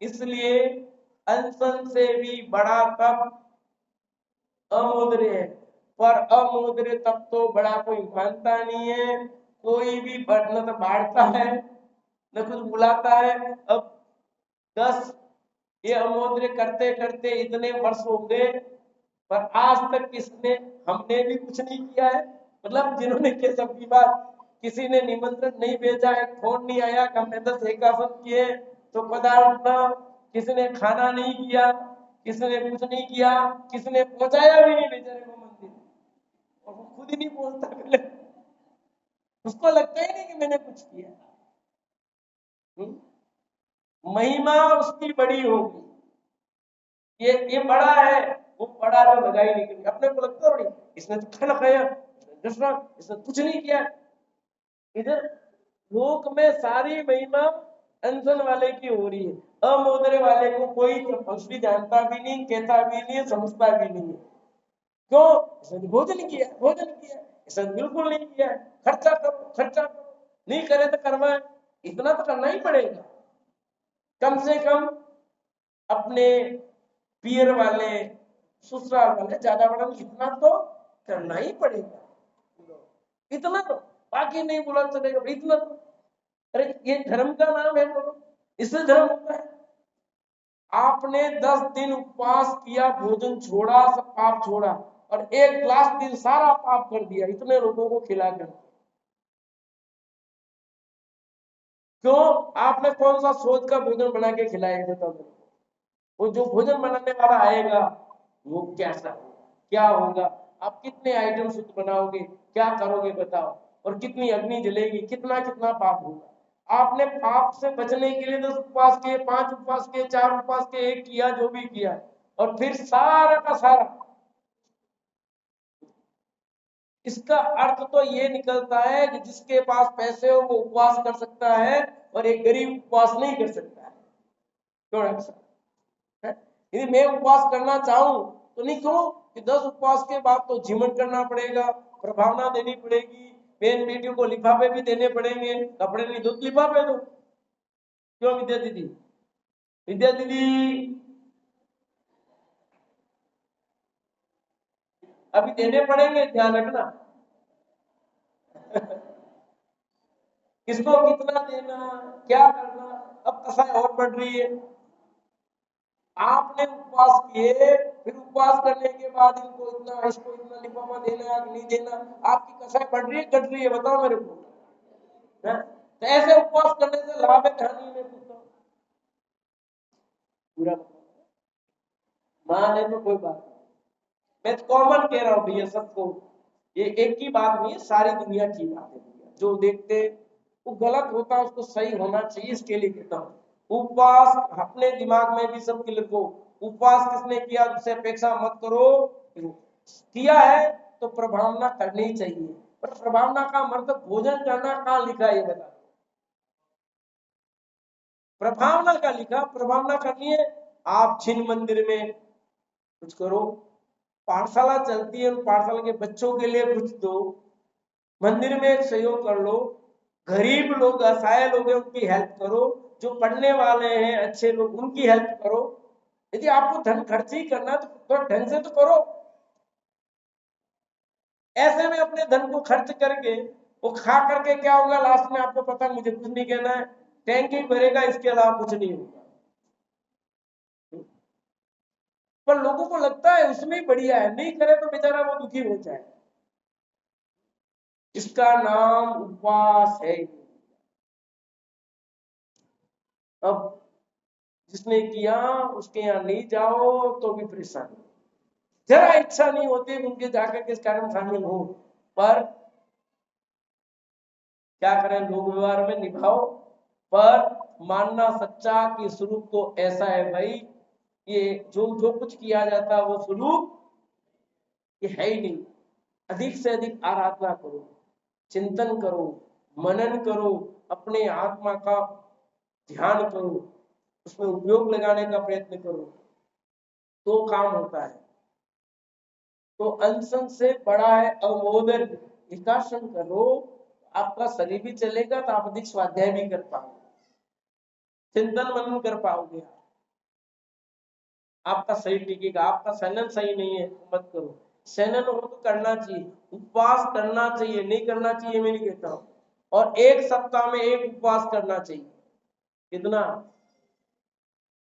S1: इसलिए अनशन से भी बड़ा तप अमूल्य है, पर अमूल्य तप तो बड़ा कोई मानता नहीं है। कोई भी न तो बांटता है न कुछ बुलाता है। अब 10 ये अमूल्य करते करते इतने वर्ष हो गए, पर आज तक किसने, हमने भी कुछ नहीं किया है, मतलब जिन्होंने किया सबकी बात, किसी ने निमंत्रण नहीं भेजा है, फोन नहीं आया कि हमने 10 एकादश किए तो पदार्थ, किसी ने खाना नहीं किया, किसी ने कुछ नहीं किया, किसी ने पहुंचाया भी नहीं बेचारे को मंदिर, और वो खुद ही नहीं पहुंचता पहले, उसको लगता ही नहीं कि मैंने कुछ किया। महिमा उसकी बड़ी होगी, ये बड़ा है, वो बड़ा तो लगा ही नहीं करेंगे, अपने को लगता है इसने तो खाना खाया, दूसरा इसने कुछ नहीं किया। इधर लोक में सारी महिमा अनशन वाले की हो रही है, अमोदरे वाले को कोई कुछ भी जानता भी नहीं, कहता भी नहीं, समझता भी नहीं है। क्यों? इसने भोजन किया, भोजन किया, इसने बिल्कुल नहीं किया। खर्चा करो, खर्चा करो, नहीं करे तो करवाए, इतना तो करना ही पड़ेगा। कम से कम अपने पियर वाले, ससुराल वाले, ज्यादा बड़ा इतना तो करना ही पड़ेगा, इतना तो, बाकी नहीं बोला चलेगा, इतना तो। अरे ये धर्म का नाम है, बोलो इससे धर्म होता है। आपने 10 दिन उपवास किया, भोजन छोड़ा, सब पाप छोड़ा, और एक ग्लास दिन सारा पाप कर दिया इतने लोगों को खिलाकर। क्यों? आपने कौन सा सोच का भोजन बना के खिलाया, बताओ मेरे को। वो जो भोजन बनाने वाला आएगा वो कैसा होगा, क्या होगा, आप कितने आइटम शुद्ध बनाओगे, क्या करोगे बताओ, और कितनी अग्नि जलेगी, कितना कितना पाप होगा। आपने पाप से बचने के लिए 10 उपवास किए, 5 उपवास किए, 4 उपवास किए, एक किया, जो भी किया, और फिर सारा का सारा, इसका अर्थ तो ये निकलता है कि जिसके पास पैसे हो वो उपवास कर सकता है और एक गरीब उपवास नहीं कर सकता है। क्यों ऐसा है? यदि मैं उपवास करना चाहूं तो नहीं करूं कि 10 उपवास के बाद तो जीवन करना पड़ेगा, प्रभावना देनी पड़ेगी, बहन बेटियों को लिफाफे भी देने पड़ेंगे, कपड़े नहीं दो लिफाफे दो। क्यों विद्या दीदी? विद्या दीदी अभी देने पड़ेंगे, ध्यान रखना। किसको कितना देना, क्या करना, अब कसाई और बढ़ रही है। आपने उपवास किए, फिर उपवास करने के बाद इनको इतना, इसको इतना लिफाफा देना है नहीं देना, आपकी कसाई बढ़ रही है घट रही है, बताओ मेरे को। तो ऐसे उपवास करने से लाभ है कहानी में पूछता हूँ, पूरा मान है तो कोई बात नहीं, मैं कॉमन कह रहा हूँ भैया सबको, ये एक की बात नहीं है, सारी दुनिया की बात है भैया। जो देखते वो गलत होता है, उसको सही होना चाहिए, इसके लिए कहता हूँ उपवास अपने दिमाग में भी सब क्लियर को। उपवास किसने किया उससे अपेक्षा मत करो, किया है तो प्रभावना करनी चाहिए, पर प्रभावना का मतलब भोजन करना कहाँ लिखा है ये बता। प्रभावना का लिखा, प्रभावना करनी है आप छिन्न मंदिर में कुछ करो, पाठशाला चलती है, उन पाठशाला के बच्चों के लिए कुछ दो, मंदिर में एक सहयोग कर लो, गरीब लोग असहाय लोग हैं उनकी हेल्प करो, जो पढ़ने वाले हैं अच्छे लोग उनकी हेल्प करो। यदि आपको धन खर्च ही करना है तो थोड़ा ढंग से तो करो। ऐसे में अपने धन को खर्च करके वो खा करके क्या होगा लास्ट में आपको पता, मुझे कुछ नहीं कहना है, टैंक ही भरेगा, इसके अलावा कुछ नहीं होगा। पर लोगों को लगता है उसमें बढ़िया है, नहीं करे तो बेचारा वो दुखी हो जाए। इसका नाम उपवास है। अब जिसने किया उसके यहाँ नहीं जाओ तो भी परेशानी, जरा इच्छा नहीं होती उनके जाकर के इस कार्य में शामिल हो, पर क्या करें, लोक व्यवहार में निभाओ। पर मानना सच्चा कि स्वरूप तो ऐसा है भाई, ये जो जो कुछ किया जाता है वो स्वरूप ये है ही नहीं। अधिक से अधिक आराधना करो, चिंतन करो, मनन करो, अपने आत्मा का ध्यान करो, उसमें उपयोग लगाने का प्रयत्न करो, तो काम होता है। तो अनशन से बड़ा है अवमोदन, विकासन करो, आपका शरीर भी चलेगा तो आप अधिक स्वाध्याय भी कर पाओगे, चिंतन मनन कर पाओगे, आपका शरीर टिकेगा। आपका शयनन सही नहीं है तो मत करो, शयनन हो तो करना चाहिए, उपवास करना चाहिए, नहीं करना चाहिए मैं नहीं कहता हूं, और एक सप्ताह में एक उपवास करना चाहिए। कितना?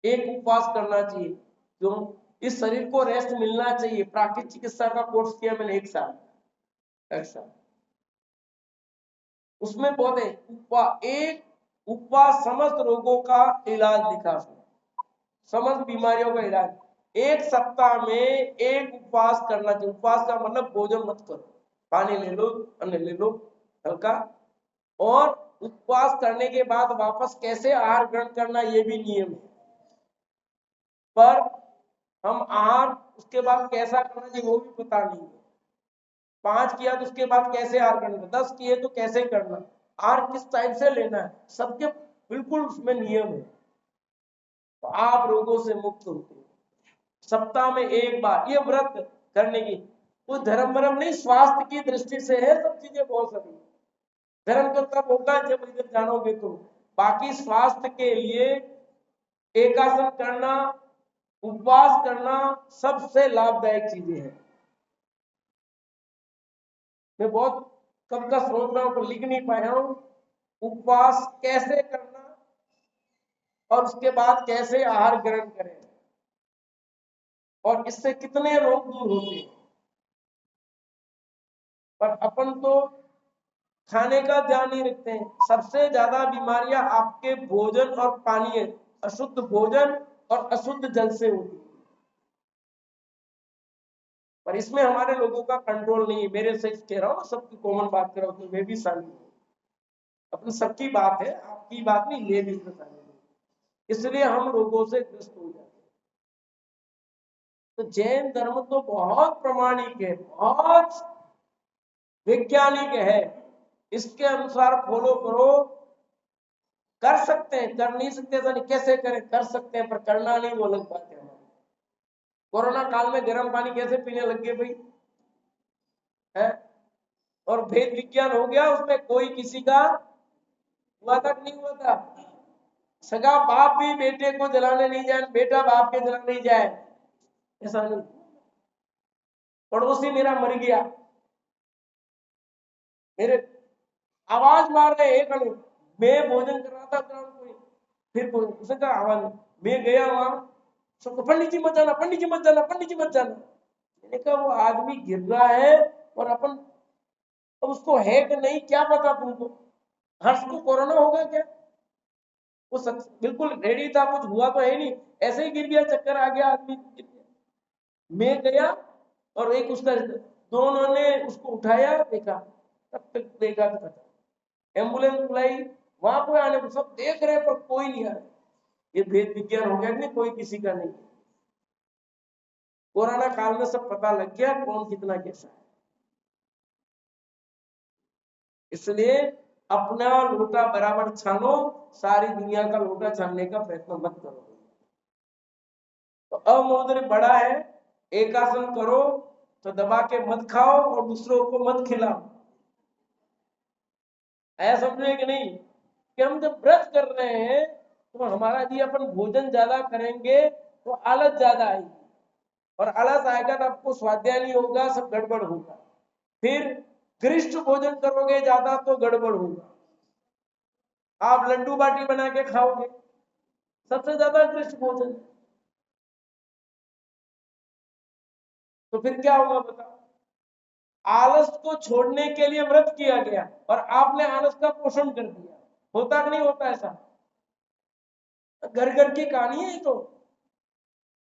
S1: एक उपवास करना चाहिए। क्यों? इस शरीर को रेस्ट मिलना चाहिए। प्राकृतिक चिकित्सा का कोर्स किया मैंने 1 साल, उसमें बहुत है एक उपवास समस्त रोगों का इलाज लिखा, समस्त बीमारियों का इलाज। 1 सप्ताह में एक उपवास करना चाहिए। उपवास का मतलब भोजन मत करो, पानी ले लो, अन्न ले लो हल्का, और उपवास करने के बाद वापस कैसे आहार ग्रहण करना ये भी नियम है। पर हम आहार उसके बाद कैसा करना चाहिए वो भी पता नहीं है। 5 किया तो उसके बाद कैसे आहार करना, 10 किए तो कैसे करना, आहार किस टाइप से लेना है, सबके बिल्कुल उसमें नियम है। तो आप रोगों से मुक्त होते हो। सप्ताह में एक बार ये व्रत करने की कोई धर्म वरम नहीं, स्वास्थ्य की दृष्टि से है, सब चीजें बहुत सारी। धर्म तो तब होगा जब इधर जानोगे तो, बाकी स्वास्थ्य के लिए एकासन करना, उपवास करना सबसे लाभदायक चीजें हैं। मैं बहुत कब का सोच रहा हूं तो लिख नहीं पाया हूं, उपवास कैसे करना और उसके बाद कैसे आहार ग्रहण करें, और इससे कितने रोग दूर होते हैं। पर अपन तो खाने का ध्यान नहीं रखते हैं। सबसे ज्यादा बीमारियां आपके भोजन और पानी, अशुद्ध भोजन और अशुद्ध जल से होती है। पर इसमें हमारे लोगों का कंट्रोल नहीं है। मेरे से कह रहा हूँ, सबकी कॉमन बात कर रहा हूँ, मैं भी शामिल हूँ, अपनी सबकी बात है, आपकी बात नहीं, मैं भी इसमें शामिल हूँ। इसलिए हम रोगों से ग्रस्त हो जाते हैं। तो जैन धर्म तो बहुत प्रमाणिक है, बहुत वैज्ञानिक है, इसके अनुसार फॉलो करो। कर सकते हैं, कर नहीं सकते ऐसा नहीं, कैसे करें, कर सकते हैं पर करना नहीं, वो अलग बात है। कोरोना काल में गर्म पानी कैसे पीने लग गए भाई, है? और भेद विज्ञान हो गया, उसमें कोई किसी का हुआ तक नहीं हुआ था। सगा बाप भी बेटे को जलाने नहीं जाए, बेटा बाप के जलाने नहीं जाए, ऐसा नहीं। पड़ोसी मेरा मर गया, मेरे आवाज मार रहे एक अणु, मैं भोजन कर रहा था कोई, फिर कोई उसने कहा आवाज, मैं गया वहां, सबको पंडित जी मत जाना, पंडित जी मत जाना, पंडित जी मत जाना। मैंने कहा वो आदमी गिर रहा है और अपन, अब उसको है कि नहीं क्या पता तुमको, हर्ष को कोरोना होगा क्या? वो बिल्कुल रेडी था, कुछ हुआ तो है नहीं, ऐसे ही गिर गया, चक्कर आ गया, आदमी गिर गया। मैं गया और एक उसका, दोनों ने उसको उठाया, देखा, तब तक देखा तो पता, एम्बुलेंस बुलाई, वहां कोई आने को सब देख रहे पर कोई नहीं आ रहा। ये भेद विज्ञान हो गया नहीं, कोई किसी का नहीं। कोरोना काल में सब पता लग गया कौन कितना कैसा है। इसलिए अपना लोटा बराबर छानो, सारी दुनिया का लोटा छानने का प्रयत्न मत करो। तो अब महोदय बड़ा है, एक आसन करो तो दबा के मत खाओ और दूसरों को मत खिलाओ। ऐसा समझे कि नहीं कि हम जब व्रत कर रहे हैं तो हमारा जी अपन भोजन ज्यादा करेंगे तो आलस ज्यादा आएगी, और आलस आएगा तो आपको स्वाध्याय नहीं होगा, सब गड़बड़ होगा। फिर गरिष्ठ भोजन करोगे ज्यादा तो गड़बड़ होगा, आप लड्डू बाटी बना के खाओगे, सबसे ज्यादा गरिष्ठ भोजन। तो फिर क्या होगा बताओ? आलस को छोड़ने के लिए व्रत किया गया और आपने आलस का पोषण कर दिया। होता कि नहीं होता ऐसा? घर घर की कहानी है तो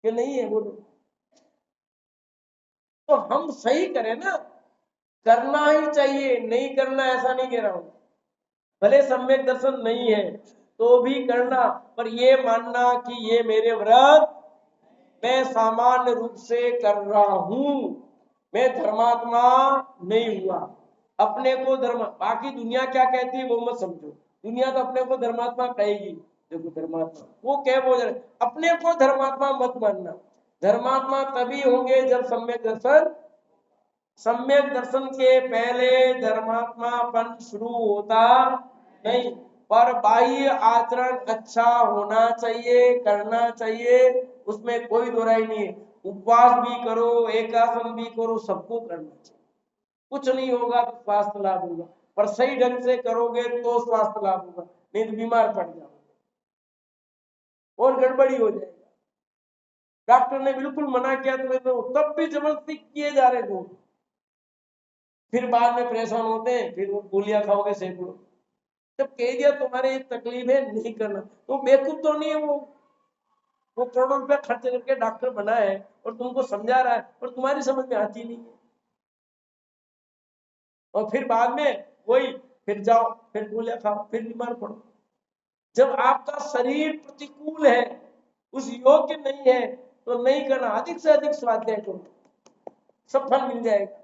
S1: कि नहीं है? बोलो। तो हम सही करें ना, करना ही चाहिए, नहीं करना ऐसा नहीं कह रहा हूं। भले सम्यक दर्शन नहीं है तो भी करना, पर ये मानना कि ये मेरे व्रत मैं सामान्य रूप से कर रहा हूं, मैं धर्मात्मा नहीं हुआ। अपने को धर्म, बाकी दुनिया क्या कहती है वो मत समझो, दुनिया तो अपने को धर्मात्मा कहेगी। देखो धर्मात्मा वो क्या बोल रहे, अपने को धर्मात्मा मत मानना। धर्मात्मा तभी होंगे जब सम्यक दर्शन, सम्यक दर्शन के पहले धर्मात्मापन शुरू होता नहीं। पर बाह्य आचरण अच्छा होना चाहिए, करना चाहिए, उसमें कोई दोहराई नहीं है। उपवास भी करो, एकासन भी करो, सबको करना चाहिए। कुछ नहीं होगा तो स्वास्थ्य लाभ होगा, पर सही ढंग से करोगे तो स्वास्थ्य लाभ होगा, नहीं तो बीमार पड़ जाओगे और गड़बड़ी हो जाएगी। डॉक्टर ने बिल्कुल मना किया तुम्हें तो तब भी जबरदस्ती किए जा रहे लोग, फिर बाद में परेशान होते हैं, फिर वो गोलियां खाओगे सैकड़ों। जब कह दिया तुम्हारे ये तकलीफ है नहीं करना, तो बेवकूफ तो नहीं है वो करोड़ों रुपया खर्च करके डॉक्टर बना है और तुमको समझा रहा है और तुम्हारी समझ में आती नहीं है, और फिर बाद में वही फिर जाओ फिर गोलियां खाओ फिर बीमार पड़ो। जब आपका शरीर प्रतिकूल है, उस योग्य नहीं है, तो नहीं करना। अधिक से अधिक स्वाध्याय करो, सब फल मिल जाएगा।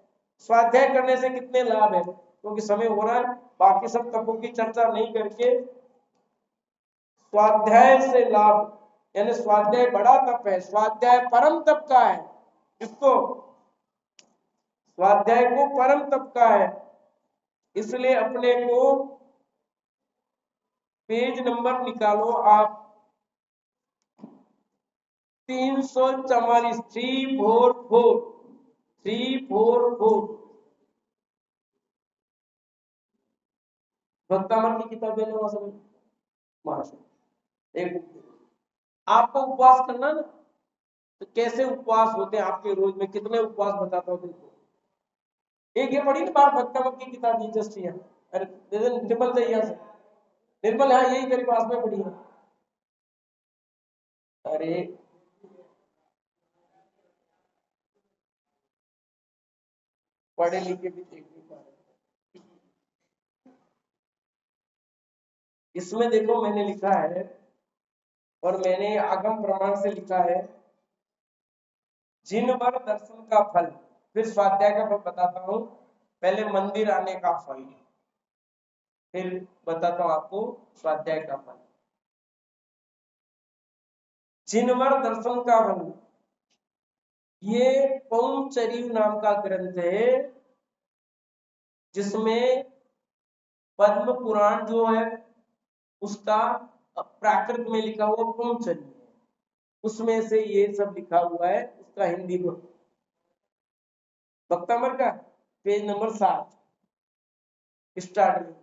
S1: स्वाध्याय करने से कितने लाभ है, क्योंकि समय हो रहा है, बाकी सब तपों की चर्चा नहीं करके स्वाध्याय से लाभ, यानी स्वाध्याय बड़ा तप है, स्वाध्याय परम तप का है। इसको स्वाध्याय को परम तप का है, इसलिए अपने को पेज नंबर निकालो आप 344, 344 344 भक्तामन की किताब देने वाला समय महाराष्ट्र एक। आपको उपवास करना ना, तो कैसे उपवास होते हैं आपके रोज में, कितने उपवास बताता हूँ देखो। एक ये पढ़ी ना बार भक्तामन की किताब दी जस्ट यहाँ, अरे निर्मल से यहाँ से, निर्मल हाँ यही तेरे पास में पढ़ी है। अरे पढ़े लिखे भी देख नहीं पा रहे। इसमें देखो मैंने लिखा है, और मैंने आगम प्रमाण से लिखा है, जिन पर दर्शन का फल, फिर स्वाध्याय का फल बताता हूँ, पहले मंदिर आने का फल, फिर बताता हूँ आपको स्वाध्याय का फल। जिनवर दर्शन का फल, ये पौंचरी नाम का ग्रंथ है, जिसमें पद्म पुराण जो है उसका प्राकृत में लिखा हुआ पौंचरी है, उसमें से ये सब लिखा हुआ है, उसका हिंदी में भक्तामर का पेज नंबर 7 स्टार्ट में,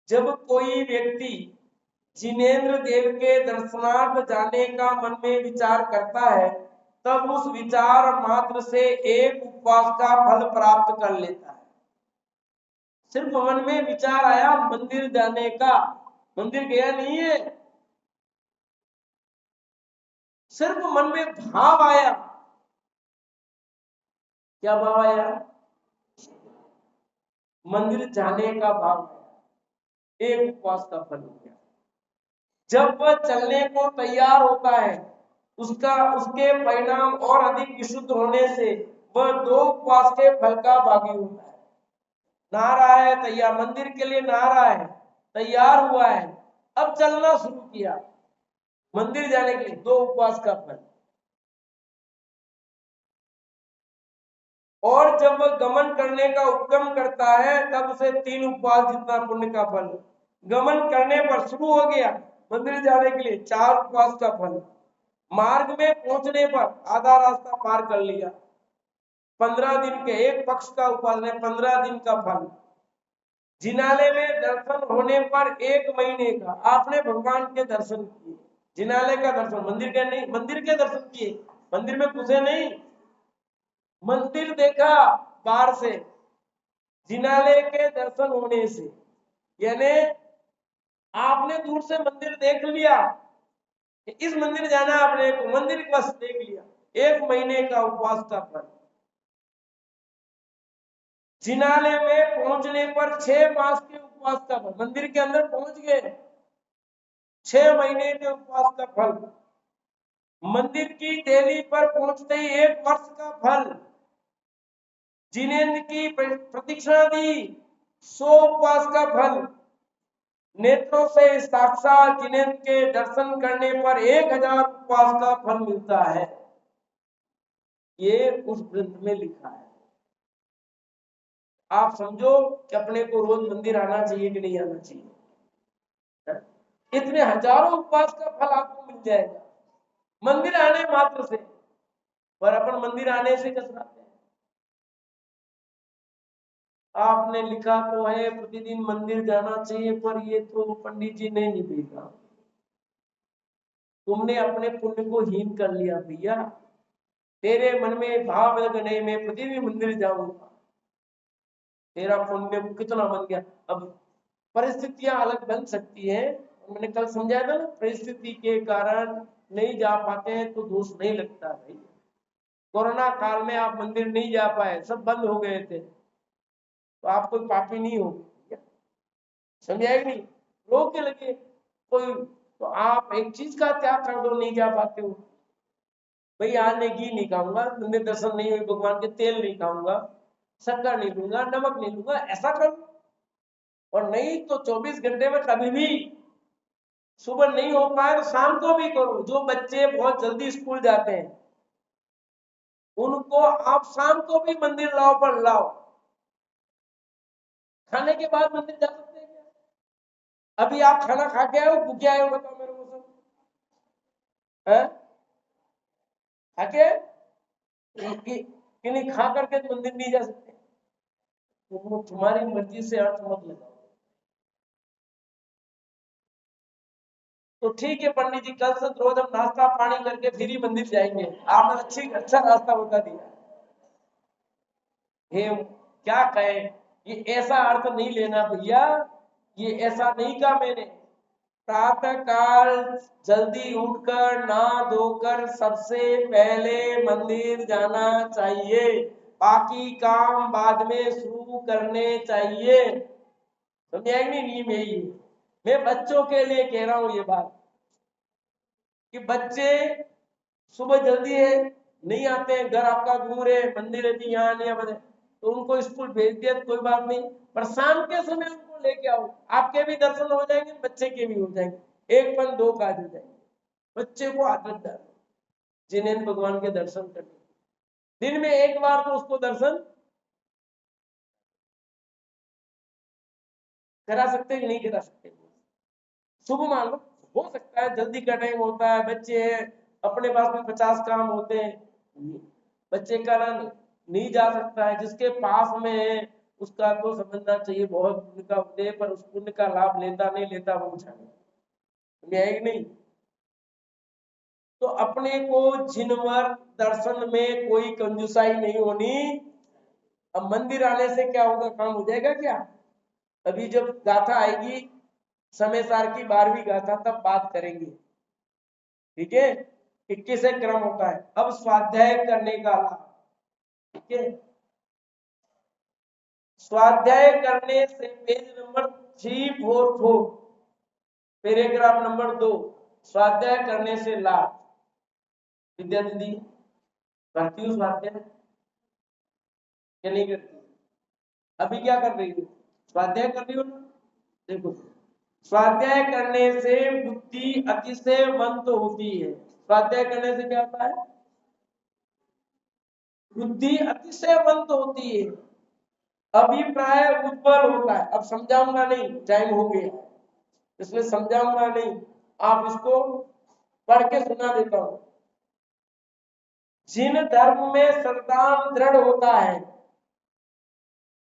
S1: जब कोई व्यक्ति जिनेन्द्र देव के दर्शनार्थ जाने का मन में विचार करता है, तब उस विचार मात्र से एक उपवास का फल प्राप्त कर लेता है। सिर्फ मन में विचार आया मंदिर जाने का, मंदिर गया नहीं है, सिर्फ मन में भाव आया। क्या भाव आया? मंदिर जाने का भाव आया, एक उपवास का फल हो गया। जब वह चलने को तैयार होता है, उसके परिणाम और अधिक विशुद्ध होने से वह 2 उपवास के फल का भागी होता है। नहा रहा है तैयार, मंदिर के लिए नहा रहा है, तैयार हुआ है, अब चलना शुरू किया मंदिर जाने के लिए, 2 उपवास का फल। और जब वह गमन करने का उपक्रम करता है तब उसे 3 उपवास जितना पुण्य का फल। गमन करने पर शुरू हो गया मंदिर जाने के लिए, 4 उपवास का फल। मार्ग में पहुंचने पर आधा रास्ता पार कर लिया, 15 दिन के एक पक्ष का उपवास है, 15 दिन का फल। जिनालय में दर्शन होने पर 1 महीने का, आपने भगवान के दर्शन किए, जिनालय का दर्शन, मंदिर के नहीं, मंदिर के दर्शन किए, मंदिर में घुसे नहीं, मंदिर देखा बाहर से, जिनालय के दर्शन होने से, यानी आपने दूर से मंदिर देख लिया, इस मंदिर जाना, आपने मंदिर बस देख लिया, 1 महीने का उपवास का फल। जिनालय में पहुंचने पर 6 मास के उपवास का फल, मंदिर के अंदर पहुंच गए, 6 महीने के उपवास का फल। मंदिर की देहली पर पहुंचते ही 1 वर्ष का फल। जिनेंद्र की प्रतीक्षा दी, 100 उपवास का फल। नेत्रों से साक्षात जिनेंद्र के दर्शन करने पर 1000 उपवास का फल मिलता है। ये उस ग्रंथ में लिखा है। आप समझो कि अपने को रोज मंदिर आना चाहिए कि नहीं आना चाहिए। इतने हजारों उपवास का फल आपको मिल जाएगा मंदिर आने मात्र से, पर अपन मंदिर आने से कतराते हैं। आपने लिखा तो है प्रतिदिन मंदिर जाना चाहिए, पर ये तो पंडित जी ने नहीं भेजा, तुमने अपने पुण्य को हीन कर लिया भैया। तेरे मन में भाव लग नहीं, मैं प्रतिदिन मंदिर जाऊंगा, तेरा पुण्य कितना बन गया। अब परिस्थितियां अलग बन सकती है, मैंने कल समझाया था ना, परिस्थिति के कारण नहीं जा पाते हैं तो दोष नहीं लगता भाई। कोरोना काल में आप मंदिर नहीं जा पाए, सब बंद हो गए थे, तो आप कोई पापी नहीं हो, समझाए नहीं, रोक के लगे कोई, तो आप एक चीज का त्याग कर दो, नहीं जा पाते हो भाई, आज मैं घी नहीं खाऊंगा, मंदिर दर्शन नहीं हुई भगवान के, तेल नहीं खाऊंगा, शक्कर नहीं लूंगा, नमक नहीं लूंगा, ऐसा करो। और नहीं तो 24 घंटे में कभी भी सुबह नहीं हो पाए तो शाम को भी करो। जो बच्चे बहुत जल्दी स्कूल जाते हैं उनको आप शाम को भी मंदिर लाओ, पर लाओ, खाने के बाद मंदिर जा सकते हैं क्या? अभी आप खाना खा के आए हो, भूखे आए हो, बताओ मेरे को सब है खा के कि नहीं, खा करके तो मंदिर नहीं जा सकते। तुम्हारी मर्जी से अर्थ मत लगाओ। तो ठीक है पंडित जी, कल से रोज हम नाश्ता पानी करके फिर ही मंदिर जाएंगे, आपने अच्छा रास्ता बता दिया। हे क्या कहे, ये ऐसा अर्थ नहीं लेना भैया, ये ऐसा नहीं कहा मैंने। प्रातः काल जल्दी उठकर नहा धोकर सबसे पहले मंदिर जाना चाहिए, बाकी काम बाद में शुरू करने चाहिए। समझ नहीं, नियम यही है। मैं बच्चों के लिए कह रहा हूं ये बात, कि बच्चे सुबह जल्दी है नहीं आते हैं, घर आपका दूर है, मंदिर है जी यहाँ नहीं बने, तो उनको स्कूल भेज दिया तो कोई बात नहीं, पर शाम के समय उनको लेके आओ, आपके भी दर्शन हो जाएंगे, बच्चे के भी हो जाएंगे, 1 पन 2 काज हो जाएंगे। बच्चे को आदत डालो जिन्हें भगवान के दर्शन करने, दिन में 1 बार तो उसको दर्शन करा सकते हैं कि नहीं करा सकते। शुभ मान लो, हो सकता है जल्दी का टाइम होता है, बच्चे हैं, अपने पास में 50 काम होते हैं, बच्चे का नहीं जा सकता है, जिसके पास में है उसका तो समझना चाहिए बहुत पुण्य का उदय, पर उस पुण्य का लाभ लेता नहीं लेता वो जाने नहीं। तो अपने को जिनवर दर्शन में कोई कंजूसाई नहीं होनी। अब मंदिर आने से क्या होगा, काम हो जाएगा क्या? अभी जब गाथा आएगी समय सार की 12वीं गाथा, तब बात करेंगे, ठीक है, 21 से क्रम होता है। अब स्वाध्याय करने का लाभ, ठीक है, स्वाध्याय करने से पेज नंबर 344, पैराग्राफ नंबर 2, स्वाध्याय करने से लाभ। विद्या दीदी करती हूँ स्वाध्याय क्या नहीं करती? अभी क्या कर रही हो? स्वाध्याय कर रही हो ना। देखो, स्वाध्याय करने से बुद्धि अतिशयवंत होती है। स्वाध्याय करने से क्या होता है? बुद्धि अतिशयवंत होती है, अभिप्राय उज्जवल होता है। अब समझाऊंगा नहीं, टाइम हो गया, इसलिए समझाऊंगा नहीं, आप इसको पढ़ के सुना देता हूं। जिन धर्म में संतान दृढ़ होता है,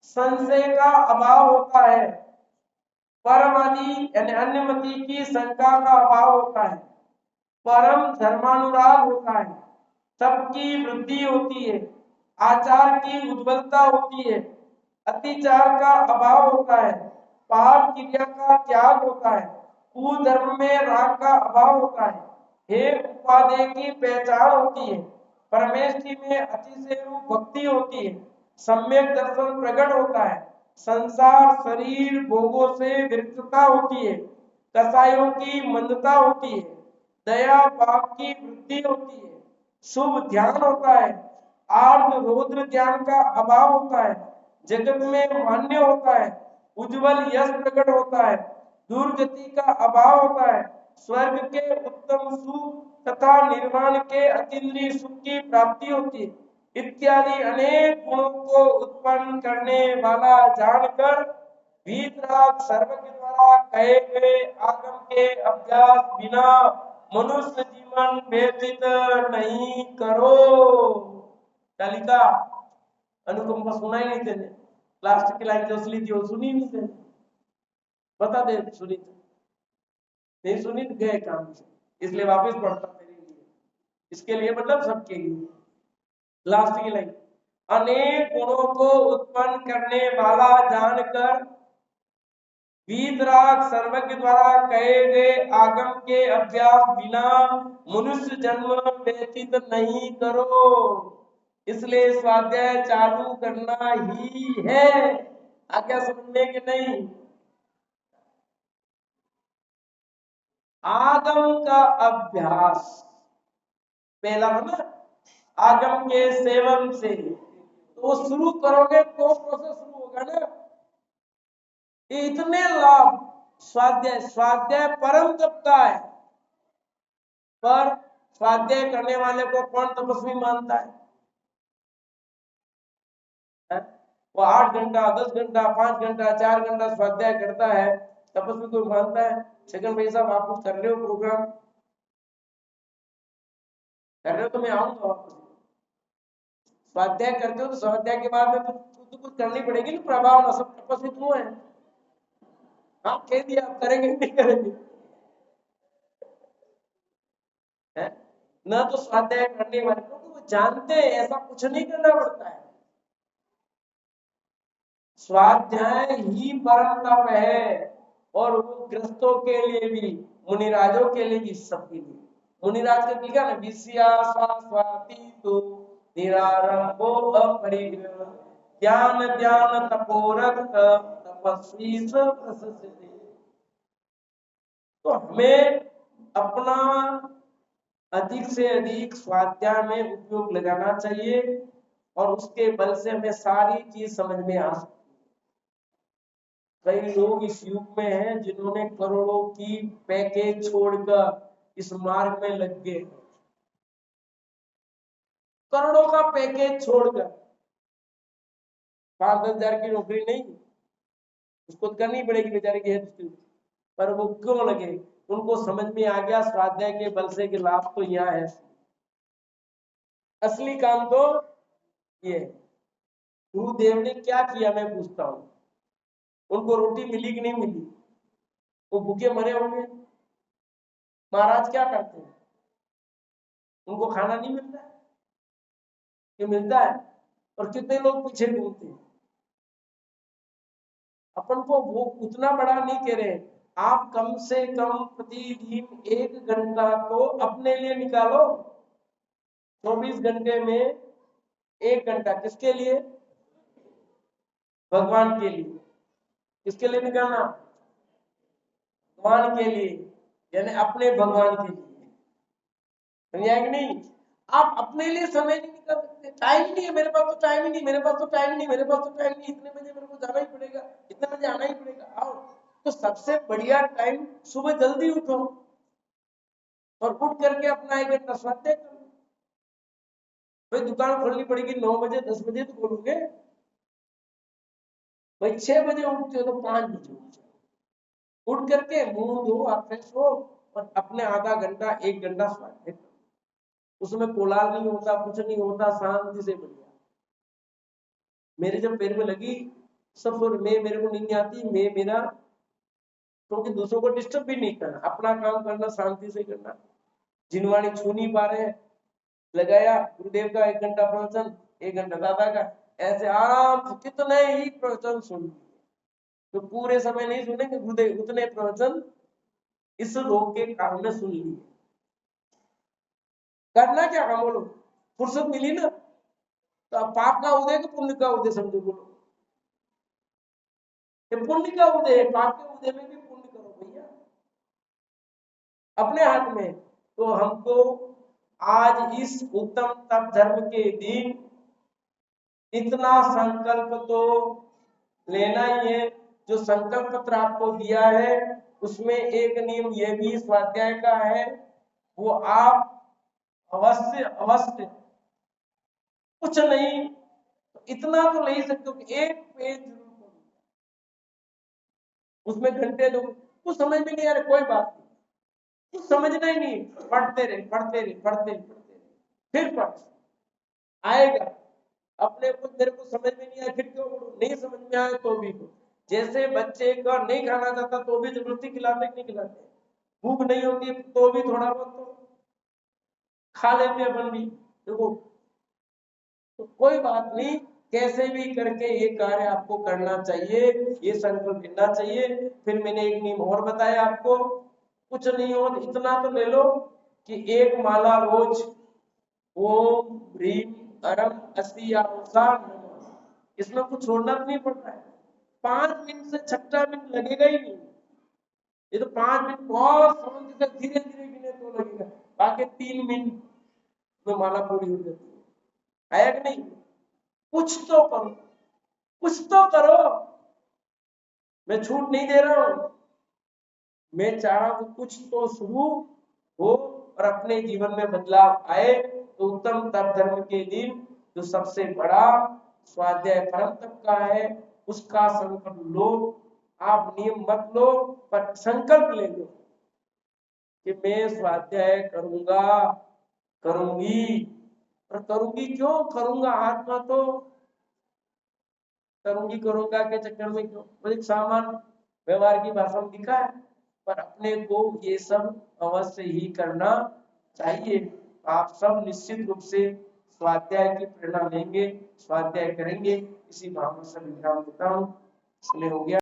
S1: संशय का अभाव होता है, परमति यानी अन्यमति की शंका का अभाव होता है, परम धर्मानुराग होता है, सबकी वृद्धि होती है, आचार की उज्ज्वलता होती है, अतिचार का अभाव होता है, पाप क्रिया का त्याग होता है, कुधर्म में राग का अभाव होता है, हे उपादेय की पहचान होती है, परमेष्टि में अतिशय भक्ति होती है, सम्यक दर्शन प्रकट होता है, संसार शरीर भोगों से विरक्तता होती है, कसायों की मंदता होती है, दया पाप की वृद्धि होती है, शुभ ध्यान होता है, आर्द्र रौद्र ज्ञान का अभाव होता है, जगत में मान्य होता है, उज्जवल यश प्रकट होता है, दुर्गति का अभाव होता है, स्वर्ग के उत्तम सुख तथा निर्वाण के अतीन्द्रिय सुख की प्राप्ति होती है, इत्यादि अनेक गुणों को उत्पन्न करने वाला जानकर वीतराग सर्व के द्वारा कहे गए आगम के अभ्यास बिना मनुष्य जीवन व्यतीत नहीं करो। क्या लिखा? अनुकंपा सुनाई नहीं देने, लास्ट की लाइन जो असली थी वो सुनी नहीं देने। बता दे, सुनी तो नहीं, सुनी तो गए काम से, इसलिए वापस पढ़ता तेरे लिए, इसके लिए मतलब सबके लिए। लास्ट की लाइन, अनेक गुणों को उत्पन्न करने वाला जानकर वीतराग सर्वज्ञ द्वारा कहे गए आगम के अभ्यास बिना मनुष्य जन्म व्यतीत नहीं करो। इसलिए स्वाध्याय चालू करना ही है। आज्ञा समझने के नहीं। आगम का अभ्यास पहला ना, आगम के सेवन से तो शुरू करोगे तो प्रोसेस शुरू होगा ना। इतने लाभ स्वाध्याय, स्वाध्याय परम तप का है, पर स्वाध्याय करने वाले को कौन तपस्वी मानता है? वो 8 घंटा 10 घंटा 5 घंटा 4 घंटा स्वाध्याय करता है, तपस्वी कोई मानता है? छगन भाई साहब, आप कुछ कर रहे हो प्रोग्राम कर रहे हो तो मैं आऊंगा वापस। स्वाध्याय करते हो तो स्वाध्याय के बाद में तो कुछ करनी पड़ेगी ना, प्रभाव न सब तपस्वी क्यों है? हाँ कह दिया, आप करेंगे नहीं करेंगे है? न तो स्वाध्याय करने वाले को वो जानते हैं ऐसा कुछ नहीं करना पड़ता है। स्वाध्याय ही परम तप है, और वो ग्रस्तों के लिए भी, मुनिराजों के लिए भी, सबके लिए। मुनिराज का लिखा ना, विषया स्वाति तो निरारंभो अपरिग्रह ज्ञान ध्यान तपोरक तपस्वी स प्रशस्ति। तो हमें अपना अधिक से अधिक स्वाध्याय में उपयोग लगाना चाहिए, और उसके बल से हमें सारी चीज समझ में आ सकती है। कई लोग इस युग में हैं जिन्होंने करोड़ों की पैकेज छोड़कर इस मार्ग में लग गए, करोड़ों का पैकेज छोड़कर। 5-10 हजार की नौकरी नहीं, उसको करनी पड़ेगी बेचारे की हेल्थ, पर वो क्यों लगे? उनको समझ में आ गया स्वाध्याय के बल से कि लाभ तो यहाँ है। असली काम तो ये है। गुरुदेव ने क्या किया मैं पूछता हूँ, उनको रोटी मिली कि नहीं मिली? वो भूखे मरे होंगे। महाराज क्या करते हैं? उनको खाना नहीं मिलता है कि मिलता है? और कितने लोग पीछे घूमते हैं। अपन को वो उतना बड़ा नहीं कह रहे, आप कम से कम प्रतिदिन 1 घंटा तो अपने लिए निकालो। 24 घंटे में 1 घंटा किसके लिए? भगवान के लिए। किसके लिए निकालना? भगवान के लिए, यानी अपने भगवान के लिए। समझा कि नहीं? आप अपने लिए समय नहीं निकाल सकते। टाइम नहीं है, मेरे पास तो टाइम ही नहीं, मेरे पास तो टाइम नहीं, मेरे पास तो टाइम नहीं, इतने बजे मेरे को जाना ही पड़ेगा, इतने बजे आना ही पड़ेगा। आओ, तो सबसे बढ़िया टाइम सुबह जल्दी उठो और उठ करके अपना 1 घंटा स्वाध्याय करो। भाई दुकान खोलनी पड़ेगी 9 बजे 10 बजे तो खोलोगे, भाई 6 बजे उठते हो तो 5 बजे उठ करके मुंह धो और फ्रेश हो और अपने आधा घंटा 1 घंटा स्वाध्याय करो। उसमें कोलाहल नहीं होता, कुछ नहीं होता, शांति से बढ़िया। मेरे जब पैर में लगी सब मेरे को नींद आती, मेरा क्योंकि दूसरों को डिस्टर्ब भी नहीं करना, अपना काम करना, शांति से करना। जिनवाणी छू नहीं पा रहे हैं, लगाया गुरुदेव का 1 घंटा प्रवचन, 1 घंटा दादा का, ऐसे आराम से कितने ही प्रवचन सुन, तो पूरे समय नहीं सुनेंगे गुरुदेव, उतने प्रवचन इस रोग के काल में सुन लिए। करना क्या काम, बोलो, फुर्सत मिली ना, तो अब पाप का उदय कि पुण्य का उदय समझो, बोलो। ये पुण्य का उदय है, पाप के उदय में भी पुण्य करो भैया, अपने हाथ में। तो हमको आज इस उत्तम तप धर्म के दिन इतना संकल्प तो लेना ही है। जो संकल्प पत्र आपको दिया है उसमें एक नियम यह भी स्वाध्याय का है, वो आप अवश्य अवश्य, कुछ नहीं तो इतना तो ले ही सकते हो कि 1 पेज जरूर पढ़ो। उसमें घंटे दो, कुछ समझ में नहीं आ रहा, कोई बात नहीं, कुछ समझना ही नहीं, पढ़ते रहे पढ़ते रहे पढ़ते रहे पढ़ते रहे, फिर पढ़ आएगा अपने को। मेरे को समझ में नहीं आया फिर क्यों पढ़ूं, नहीं समझ में आया तो भी पढ़ो। जैसे बच्चे का नहीं खाना चाहता तो भी जबरदस्ती खिलाते नहीं खिलाते, भूख नहीं होती तो भी थोड़ा बहुत तो खा लेते अपन भी, देखो। तो कोई बात नहीं, कैसे भी करके ये कार्य आपको करना चाहिए, ये संकल्प लेना चाहिए। फिर मैंने एक नियम और बताया आपको, कुछ नहीं हो इतना तो ले लो कि 1 माला रोज ओम ह्रीम अरम अस्ति या इसमें कुछ छोड़ना तो नहीं पड़ रहा है। 5 मिनट से 6 मिनट लगेगा ही नहीं, ये तो 5 मिनट बहुत शांति से धीरे धीरे गिने तो लगेगा, बाकी 3 मिनट में माला पूरी हो जाती है। आया कि नहीं? कुछ तो करो, कुछ तो करो, मैं छूट नहीं दे रहा हूं, मैं चाह रहा हूं कुछ तो शुरू हो और अपने जीवन में बदलाव आए। तो उत्तम तप धर्म के दिन जो सबसे बड़ा स्वाध्याय परम तप का है उसका संकल्प लो। आप नियम मत लो पर संकल्प ले लो कि मैं स्वाध्याय करूंगा, करूंगी। और करूंगी क्यों करूंगा, आत्मा तो करूंगी करूंगा के चक्कर में क्यों, मुझे सामान व्यवहार की भाषा में दिखा है, पर अपने को ये सब अवश्य ही करना चाहिए। आप सब निश्चित रूप से स्वाध्याय की प्रेरणा लेंगे, स्वाध्याय करेंगे, इसी भावना से विराम देता हूँ। इसलिए हो गया।